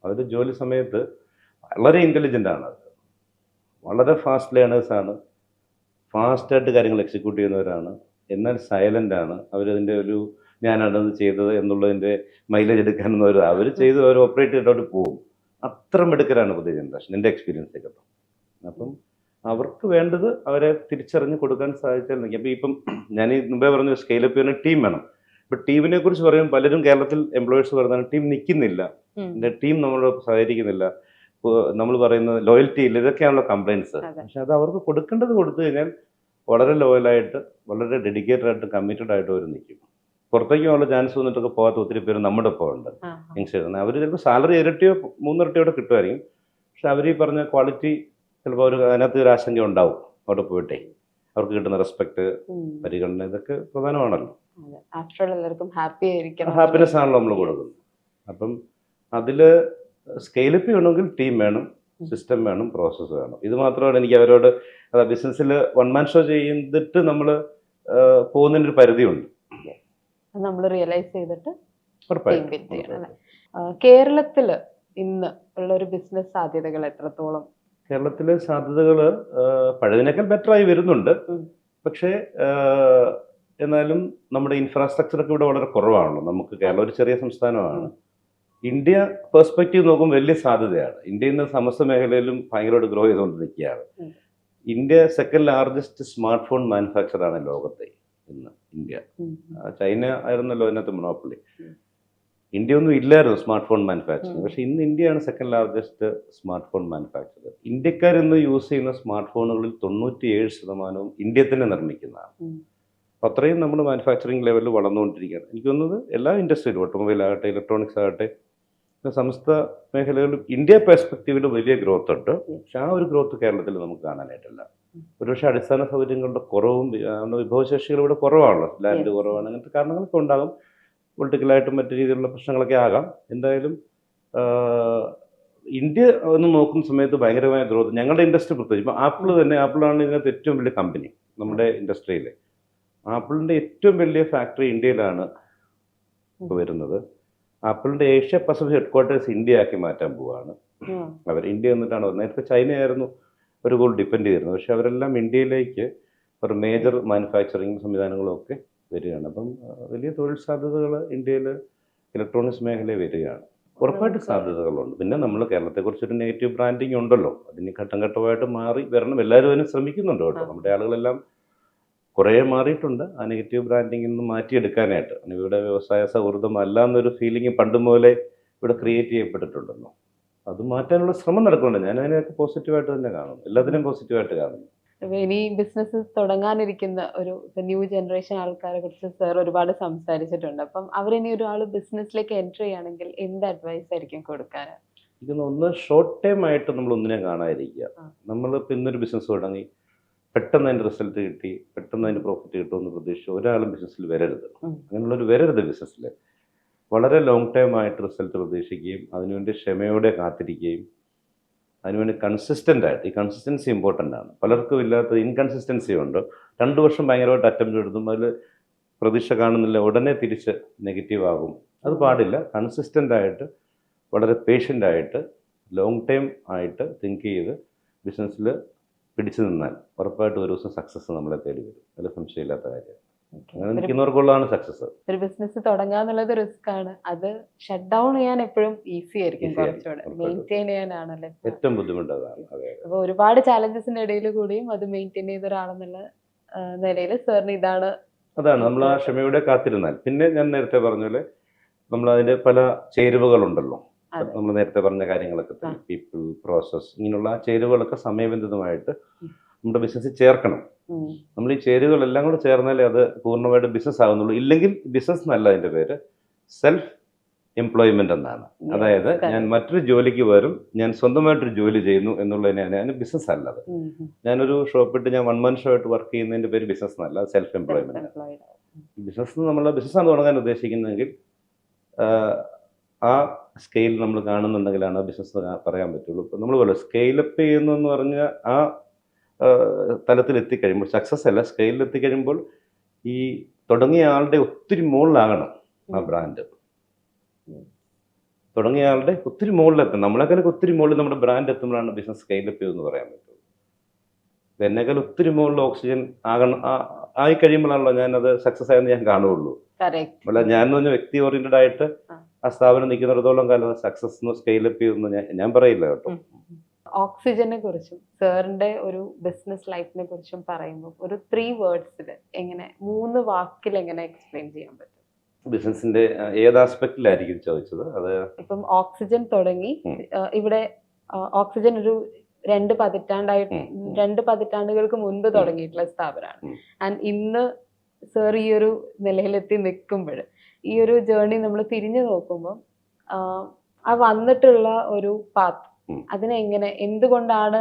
അവർ ജോലി സമയത്ത് വളരെ ഇൻ്റലിജൻ്റ് ആണ്, വളരെ ഫാസ്റ്റ് ലേണേഴ്സാണ്, ഫാസ്റ്റായിട്ട് കാര്യങ്ങൾ എക്സിക്യൂട്ട് ചെയ്യുന്നവരാണ്, എന്നാൽ സൈലൻ്റ് ആണ്. അവരതിൻ്റെ ഒരു ഞാനാണത് ചെയ്തത് എന്നുള്ളതിൻ്റെ മൈലേജ് എടുക്കാനൊന്നും അവർ ചെയ്ത് അവർ ഓപ്പറേറ്റ് ചെയ്തിട്ടോട്ട് പോകും. അത്ര മിടുക്കരാണ് പുതിയ ജനറേഷൻ, എൻ്റെ എക്സ്പീരിയൻസ് കേട്ടോ. അപ്പം അവർക്ക് വേണ്ടത് അവരെ തിരിച്ചറിഞ്ഞ് കൊടുക്കാൻ സാധിച്ചാൽ നിൽക്കും. അപ്പോൾ ഇപ്പം ഞാൻ ഈ മുമ്പേ പറഞ്ഞ സ്കെയിലപ്പ് ചെയ്യുന്ന ടീം വേണം. ഇപ്പം ടീമിനെ കുറിച്ച് പറയുമ്പോൾ പലരും കേരളത്തിൽ എംപ്ലോയേഴ്സ് പറയുന്നതാണ് ടീം നിൽക്കുന്നില്ല, എൻ്റെ ടീം നമ്മളോട് സഹകരിക്കുന്നില്ല, നമ്മൾ പറയുന്നത് ലോയൽറ്റി ഇല്ല, ഇതൊക്കെയാണല്ലോ കംപ്ലയിൻസ്. പക്ഷെ അത് അവർക്ക് കൊടുക്കേണ്ടത് കൊടുത്തു കഴിഞ്ഞാൽ വളരെ ലോയലായിട്ട്, വളരെ ഡെഡിക്കേറ്റഡ് ആയിട്ട്, കമ്മിറ്റഡ് ആയിട്ട് അവർ നിൽക്കും. പുറത്തേക്കുള്ള ചാൻസ് വന്നിട്ടൊക്കെ പോകാത്ത ഒത്തിരി പേര് നമ്മുടെ ഒപ്പം ഉണ്ട് യങ്സ്റ്റേഴ്സ്. അവർ ചിലപ്പോൾ സാലറി ഇരട്ടിയോ 3 ഇരട്ടിയോ കിട്ടുമായിരിക്കും, പക്ഷെ അവർ ഈ പറഞ്ഞ ക്വാളിറ്റി ചിലപ്പോൾ അവർ അതിനകത്ത് ഒരു ആശങ്ക ഉണ്ടാവും അവിടെ പോയിട്ടേ. അവർക്ക് കിട്ടുന്ന റെസ്പെക്ട്, പരിഗണന, ഇതൊക്കെ പ്രധാനമാണല്ലോ. ആഫ്റ്റർ ഓൾ എല്ലാവർക്കും ഹാപ്പി ആയിരിക്കണം, ഹാപ്പിനെസ് ആണല്ലോ നമ്മൾ കൊടുക്കുന്നത്. അപ്പം അതിൽ സ്കെയിലപ്പ് ചെയ്യണമെങ്കിൽ ടീം വേണം, സിസ്റ്റം വേണം, പ്രോസസ്സ് വേണം. ഇത് മാത്രമാണ് എനിക്ക് അവരോട്, ബിസിനസ്സിൽ വൺ മാൻ ഷോ ചെയ്തിട്ട് നമ്മൾ പോകുന്നതിനൊരു പരിധിയുണ്ട്. നമ്മൾ റിയലൈസ് ചെയ്തിട്ട് ഉറപ്പായിട്ടും. കേരളത്തിൽ ഇന്ന് ഉള്ള ഒരു ബിസിനസ് സാധ്യതകൾ എത്രത്തോളം? കേരളത്തിലെ സാധ്യതകൾ പഴയതിനേക്കാൾ ബെറ്ററായി വരുന്നുണ്ട്. പക്ഷേ എന്നാലും നമ്മുടെ ഇൻഫ്രാസ്ട്രക്ചറൊക്കെ ഇവിടെ വളരെ കുറവാണല്ലോ. നമുക്ക് കേരളം ഒരു ചെറിയ സംസ്ഥാനമാണ്. ഇന്ത്യ പെർസ്പെക്റ്റീവ് നോക്കുമ്പോൾ വലിയ സാധ്യതയാണ്. ഇന്ത്യ ഇന്ന് സമസ്ത മേഖലയിലും ഭയങ്കരമായിട്ട് ഗ്രോ ചെയ്തുകൊണ്ട് നിൽക്കുകയാണ്. India second largest smartphone മാനുഫാക്ചറാണ് ലോകത്തെ ഇന്ന്. ഇന്ത്യ, ചൈന ആയിരുന്നല്ലോ അതിനകത്ത് മൊണോപ്പൊളി. ഇന്ത്യ ഒന്നും ഇല്ലായിരുന്നു സ്മാർട്ട് ഫോൺ മാനുഫാക്ചറിങ്. പക്ഷേ ഇന്ന് ഇന്ത്യയാണ് second largest smart phone manufacturer. ഇന്ത്യക്കാർ ഇന്ന് യൂസ് ചെയ്യുന്ന സ്മാർട്ട് ഫോണുകളിൽ 97% ഇന്ത്യ തന്നെ നിർമ്മിക്കുന്നതാണ്. അപ്പോൾ അത്രയും നമ്മൾ മാനുഫാക്ചറിങ് ലെവലിൽ വളർന്നുകൊണ്ടിരിക്കുകയാണ്. എനിക്ക് തോന്നുന്നത് എല്ലാ ഇൻഡസ്ട്രിയിലും, ഓട്ടോമൊബൈൽ ആകട്ടെ, ഇലക്ട്രോണിക്സ് ആകട്ടെ, സമസ്ത മേഖലകളിലും ഇന്ത്യ പെർസ്പെക്റ്റീവിൽ വലിയ ഗ്രോത്ത് ഉണ്ട്. പക്ഷെ ആ ഒരു ഗ്രോത്ത് കേരളത്തിൽ നമുക്ക് കാണാനായിട്ടില്ല. ഒരുപക്ഷെ അടിസ്ഥാന സൗകര്യങ്ങളുടെ കുറവും വിഭവശേഷികൾ ഇവിടെ കുറവാണല്ലോ, ലാൻഡ് കുറവാണ്, അങ്ങനത്തെ കാരണങ്ങളൊക്കെ ഉണ്ടാകും. പൊളിറ്റിക്കലായിട്ടും മറ്റു രീതിയിലുള്ള പ്രശ്നങ്ങളൊക്കെ ആകാം. എന്തായാലും ഇന്ത്യ ഒന്ന് നോക്കുന്ന സമയത്ത് ഭയങ്കരമായ ഗ്രോത്ത്. ഞങ്ങളുടെ ഇൻഡസ്ട്രി പ്രത്യേകിച്ച് ഇപ്പോൾ ആപ്പിൾ തന്നെ, ആപ്പിളാണ് ഇതിനകത്ത് ഏറ്റവും വലിയ കമ്പനി നമ്മുടെ ഇൻഡസ്ട്രിയിൽ. ആപ്പിളിൻ്റെ ഏറ്റവും വലിയ ഫാക്ടറി ഇന്ത്യയിലാണ് ഇപ്പോൾ വരുന്നത്. ആപ്പിളിൻ്റെ ഏഷ്യ പസഫിക് ഹെഡ്ക്വാർട്ടേഴ്സ് ഇന്ത്യ ആക്കി മാറ്റാൻ പോവുകയാണ് അവർ. ഇന്ത്യ എന്നിട്ടാണ് വരുന്നത്. നേരത്തെ ചൈനയായിരുന്നു ഒരു കൂടുതൽ ഡിപ്പെൻഡ് ചെയ്തിരുന്നത്. പക്ഷെ അവരെല്ലാം ഇന്ത്യയിലേക്ക് ഒരു മേജർ മാനുഫാക്ചറിങ് സംവിധാനങ്ങളും ഒക്കെ വരികയാണ്. അപ്പം വലിയ തൊഴിൽ സാധ്യതകൾ ഇന്ത്യയിൽ ഇലക്ട്രോണിക്സ് മേഖലയിൽ വരികയാണ്. ഉറപ്പായിട്ട് സാധ്യതകളുണ്ട്. പിന്നെ നമ്മൾ കേരളത്തെക്കുറിച്ചൊരു നെഗറ്റീവ് ബ്രാൻഡിങ് ഉണ്ടല്ലോ, അതിന് ഘട്ടം ഘട്ടമായിട്ട് മാറി വരണം. എല്ലാവരും അതിന് ശ്രമിക്കുന്നുണ്ട് കേട്ടോ. നമ്മുടെ ആളുകളെല്ലാം കുറേ മാറിയിട്ടുണ്ട് ആ നെഗറ്റീവ് ബ്രാൻഡിങ്ങിൽ നിന്ന് മാറ്റിയെടുക്കാനായിട്ട്. ഇവിടെ വ്യവസായ സൗഹൃദമല്ല എന്നൊരു ഫീലിംഗ് പണ്ട് മുതലേ ഇവിടെ ക്രിയേറ്റ് ചെയ്യപ്പെട്ടിട്ടുണ്ടല്ലോ. അത് മാറ്റാനുള്ള ശ്രമം നടക്കുന്നുണ്ട്. ഞാൻ അതിനൊക്കെ പോസിറ്റീവായിട്ട് തന്നെ കാണുന്നു, എല്ലാത്തിനും പോസിറ്റീവായിട്ട് കാണുന്നു. ഇനി ബിസിനസ് തുടങ്ങാനിരിക്കുന്ന ഒരു ന്യൂ ജനറേഷൻ ആൾക്കാരെ കുറിച്ച് സാർ ഒരുപാട് സംസാരിച്ചിട്ടുണ്ട്. അപ്പം അവരിനി ഒരാൾ ബിസിനസ്സിലേക്ക് എൻറ്റർ ചെയ്യുകയാണെങ്കിൽ എന്ത് അഡ്വൈസ് ആയിരിക്കും കൊടുക്കാൻ? ഒന്ന് ഷോർട്ട് ടൈം ആയിട്ട് നമ്മൾ ഒന്നിനെ കാണാതിരിക്കുക. നമ്മളിപ്പോൾ ഇന്നൊരു ബിസിനസ് തുടങ്ങി പെട്ടെന്ന് അതിൻ്റെ റിസൾട്ട് കിട്ടി, പെട്ടെന്ന് അതിന് പ്രോഫിറ്റ് കിട്ടുമെന്ന് പ്രതീക്ഷിച്ച് ഒരാളും ബിസിനസ്സിൽ വരരുത്. അങ്ങനെയുള്ളൊരു വരരുത് ബിസിനസ്സിൽ. വളരെ ലോങ് ടൈം ആയിട്ട് റിസൾട്ട് പ്രതീക്ഷിക്കുകയും അതിനുവേണ്ടി ക്ഷമയോടെ കാത്തിരിക്കുകയും അതിനുവേണ്ടി കൺസിസ്റ്റൻ്റ് ആയിട്ട്, ഈ കൺസിസ്റ്റൻസി ഇമ്പോർട്ടൻ്റ് ആണ്. പലർക്കും ഇല്ലാത്ത ഇൻകൺസിസ്റ്റൻസി ഉണ്ട്. 2 വർഷം ഭയങ്കരമായിട്ട് അറ്റംപ്റ്റ് എടുത്തും അതിൽ പ്രതീക്ഷ കാണുന്നില്ല, ഉടനെ തിരിച്ച് നെഗറ്റീവ് ആകും. അത് പാടില്ല. കൺസിസ്റ്റൻ്റ് ആയിട്ട്, വളരെ പേഷ്യൻ്റ് ആയിട്ട്, ലോങ് ടൈം ആയിട്ട് തിങ്ക് ചെയ്ത് ബിസിനസ്സിൽ പിടിച്ചു നിന്നാൽ ഉറപ്പായിട്ട് ഒരു ദിവസം സക്സസ് നമ്മളെ തേടി വരും. അതിൽ സംശയമില്ലാത്ത കാര്യം. അങ്ങനെ നിൽക്കുന്നവർക്കുള്ളതാണ് സക്സസ്. ഒരു ബിസിനസ് തുടങ്ങാന്നുള്ളത് റിസ്ക് ആണ്. അത് ഷട്ട് ഡൗൺ ചെയ്യാൻ എപ്പോഴും ഈസി ആയിരിക്കും, കുറച്ചുകൂടെ മെയിൻറ്റെയിൻ ചെയ്യാനാണല്ലോ ഏറ്റവും ബുദ്ധിമുട്ട്. അതാണ്. അപ്പോൾ ഒരുപാട് ചാലഞ്ചസിന്റെ ഇടയിൽ കൂടിയും അത് മെയിൻറ്റെയിൻ ചെയ്ത ഒരാളെന്നുള്ള നിലയിൽ സാറിന് അതാണ് നമ്മൾ ആ ക്ഷമയോടെ കാത്തിരുന്നാൽ. പിന്നെ ഞാൻ നേരത്തെ പറഞ്ഞ പോലെ നമ്മൾ അതിന്റെ പല ചേരുവകളുണ്ടല്ലോ, നമ്മൾ നേരത്തെ പറഞ്ഞ കാര്യങ്ങളൊക്കെ തന്നെ, പീപ്പിൾ, പ്രോസസ്, ഇങ്ങനെയുള്ള ആ ചേരുവകളൊക്കെ സമയബന്ധിതമായിട്ട് നമ്മുടെ ബിസിനസ്സിൽ ചേർക്കണം. നമ്മൾ ഈ ചേരുവകളെല്ലാം കൂടെ ചേർന്നാലേ അത് പൂർണ്ണമായിട്ട് ബിസിനസ് ആകുന്നുള്ളൂ. ഇല്ലെങ്കിൽ ബിസിനസ് എന്നല്ല അതിൻ്റെ പേര്, സെൽഫ് എംപ്ലോയ്മെന്റ് എന്നാണ്. അതായത് ഞാൻ മറ്റൊരു ജോലിക്ക് വരും, ഞാൻ സ്വന്തമായിട്ടൊരു ജോലി ചെയ്യുന്നു എന്നുള്ളതിനാണ്. അതിന് ബിസിനസ് അല്ലത്. ഞാനൊരു ഷോപ്പിട്ട് ഞാൻ 1 man show ആയിട്ട് വർക്ക് ചെയ്യുന്നതിൻ്റെ പേര് ബിസിനസ് എന്നല്ല, സെൽഫ് എംപ്ലോയ്മെന്റ്. ബിസിനസ് നമ്മൾ ബിസിനസ്സാണ് തുടങ്ങാൻ ഉദ്ദേശിക്കുന്നതെങ്കിൽ ആ സ്കെയിൽ നമ്മൾ കാണുന്നുണ്ടെങ്കിലാണ് ബിസിനസ് പറയാൻ പറ്റുള്ളൂ. ഇപ്പം നമ്മൾ പോലെ സ്കെയിലപ്പ് ചെയ്യുന്നു എന്ന് പറഞ്ഞാൽ ആ തലത്തിൽ എത്തിക്കഴിയുമ്പോൾ, സക്സസ് അല്ല, സ്കെയിലിൽ എത്തിക്കഴിയുമ്പോൾ ഈ തുടങ്ങിയ ആളുടെ ഒത്തിരി മുകളിലാകണം ആ ബ്രാൻഡ്. തുടങ്ങിയ ആളുടെ ഒത്തിരി മുകളിലെത്തണം. നമ്മളെക്കാളൊക്കെ ഒത്തിരി മുകളിൽ നമ്മുടെ ബ്രാൻഡ് എത്തുമ്പോഴാണ് ബിസിനസ് സ്കെയിലപ്പ് ചെയ്യുമെന്ന് പറയാൻ പറ്റുള്ളൂ. എന്നെക്കാൾ ഒത്തിരി മുകളിൽ ഓക്സിജൻ ആയി കഴിയുമ്പോഴാണല്ലോ ഞാനത് സക്സസ് ആയെന്ന് ഞാൻ കാണുകയുള്ളൂ. അല്ല, ഞാൻ എന്ന് പറഞ്ഞ വ്യക്തി ഓറിയന്റഡ് ആയിട്ട് ആ സ്ഥാപനം നിൽക്കുന്നിടത്തോളം കാലം സക്സസ് സ്കെയിലപ്പ് ചെയ്യുമെന്ന് ഞാൻ പറയില്ല കേട്ടോ. ഓക്സിജനെ കുറിച്ചും സാറിന്റെ ഒരു ബിസിനസ് ലൈഫിനെ കുറിച്ചും പറയുമ്പോൾ ഒരു 3 വേർഡ്സിൽ എങ്ങനെ, 3 വാക്കിൽ എങ്ങനെ എക്സ്പ്ലെയിൻ ചെയ്യാൻ പറ്റും? ബിസിനസിന്റെ ഏത് ആസ്പെക്റ്റിലായിരിക്കും ചോദിച്ചത്? അത് ഇപ്പം ഓക്സിജൻ തുടങ്ങി, ഇവിടെ ഓക്സിജൻ ഒരു 2 പതിറ്റാണ്ടുകൾക്ക് മുൻപ് തുടങ്ങിയിട്ടുള്ള സ്ഥാപനമാണ്. ആൻഡ് ഇന്ന് സാർ ഈ ഒരു നിലയിലെത്തി നിൽക്കുമ്പോൾ ഈ ഒരു ജേർണി നമ്മൾ തിരിഞ്ഞു നോക്കുമ്പോൾ ആ വന്നിട്ടുള്ള ഒരു പാത്ത്, അതിനെങ്ങനെ, എന്തുകൊണ്ടാണ്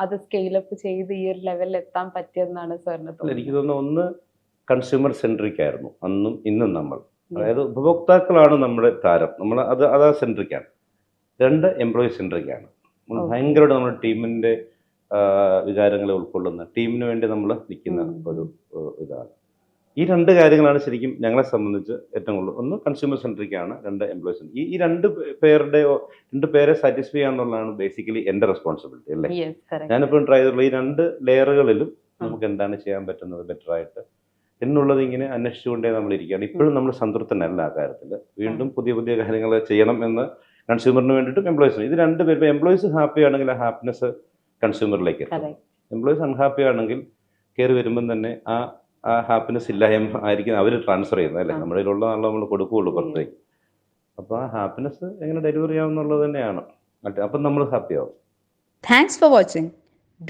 അത് സ്കെയിലപ്പ് ചെയ്ത് ഈ ഒരു ലെവലിൽ എത്താൻ പറ്റിയതെന്നാണ് സാറിന് അല്ല, എനിക്ക് തോന്നുന്നത്? തോന്നുന്നു ഒന്ന് കൺസ്യൂമർ സെൻട്രിക് ആയിരുന്നു അന്നും ഇന്നും നമ്മൾ. അതായത് ഉപഭോക്താക്കളാണ് നമ്മുടെ താരം, നമ്മൾ അതാ സെൻട്രിക് ആണ്. രണ്ട്, എംപ്ലോയി സെൻട്രിക് ആണ്. ഭയങ്കരമായിട്ട് നമ്മുടെ ടീമിൻ്റെ വികാരങ്ങളെ ഉൾക്കൊള്ളുന്ന, ടീമിന് വേണ്ടി നമ്മൾ നിൽക്കുന്ന ഒരു ഇതാണ്. ഈ രണ്ട് കാര്യങ്ങളാണ് ശരിക്കും ഞങ്ങളെ സംബന്ധിച്ച് ഏറ്റവും കൂടുതൽ. ഒന്ന് കൺസ്യൂമർ സെൻട്രിക് ആണ്, രണ്ട് എംപ്ലോയി സെൻട്രിക്. ഈ രണ്ട് പേരെ സാറ്റിസ്ഫൈ ചെയ്യാന്നുള്ളതാണ് ബേസിക്കലി എൻ്റെ റെസ്പോൺസിബിലിറ്റി അല്ലേ. Yes, correct. ഞാനിപ്പോഴും ട്രൈ ചെയ്തിട്ടുള്ള ഈ രണ്ട് ലെയറുകളിലും നമുക്ക് എന്താണ് ചെയ്യാൻ പറ്റുന്നത് ബെറ്റർ ആയിട്ട് എന്നുള്ളത് ഇങ്ങനെ അന്വേഷിച്ചുകൊണ്ടേ നമ്മൾ ഇരിക്കുകയാണ്. ഇപ്പോഴും നമ്മൾ സംതൃപ്തനല്ല ആ കാര്യത്തിൽ. വീണ്ടും പുതിയ പുതിയ കാര്യങ്ങൾ ചെയ്യണം എന്ന് കൺസ്യൂമറിന് വേണ്ടിയിട്ടും എംപ്ലോയീസിന്. ഇത് രണ്ട് പേര്, ഇപ്പോൾ എംപ്ലോയീസ് ഹാപ്പി ആണെങ്കിൽ ആ ഹാപ്പിനെസ് കൺസ്യൂമറിലേക്ക് എത്തും. Correct. എംപ്ലോയീസ് അൺഹാപ്പി ആണെങ്കിൽ കയറി വരുമ്പം തന്നെ ആ ഹാപ്പിനെസ് ഇല്ലായ്മ ആയിരിക്കും അവർ ട്രാൻസ്ഫർ ചെയ്യുന്നത് അല്ലേ. നമ്മുടെ കയ്യിലുള്ള ആളെ നമ്മൾ കൊടുക്കുകയുള്ളൂ പുറത്തേക്ക്. അപ്പോൾ ആ ഹാപ്പിനെസ് എങ്ങനെ ഡെലിവറി ചെയ്യാമെന്നുള്ളത് തന്നെയാണ്. അപ്പം നമ്മൾ ഹാപ്പി ആവും. Thanks for watching.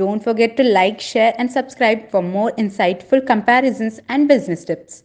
Don't forget to like, share and subscribe for more insightful comparisons and business tips.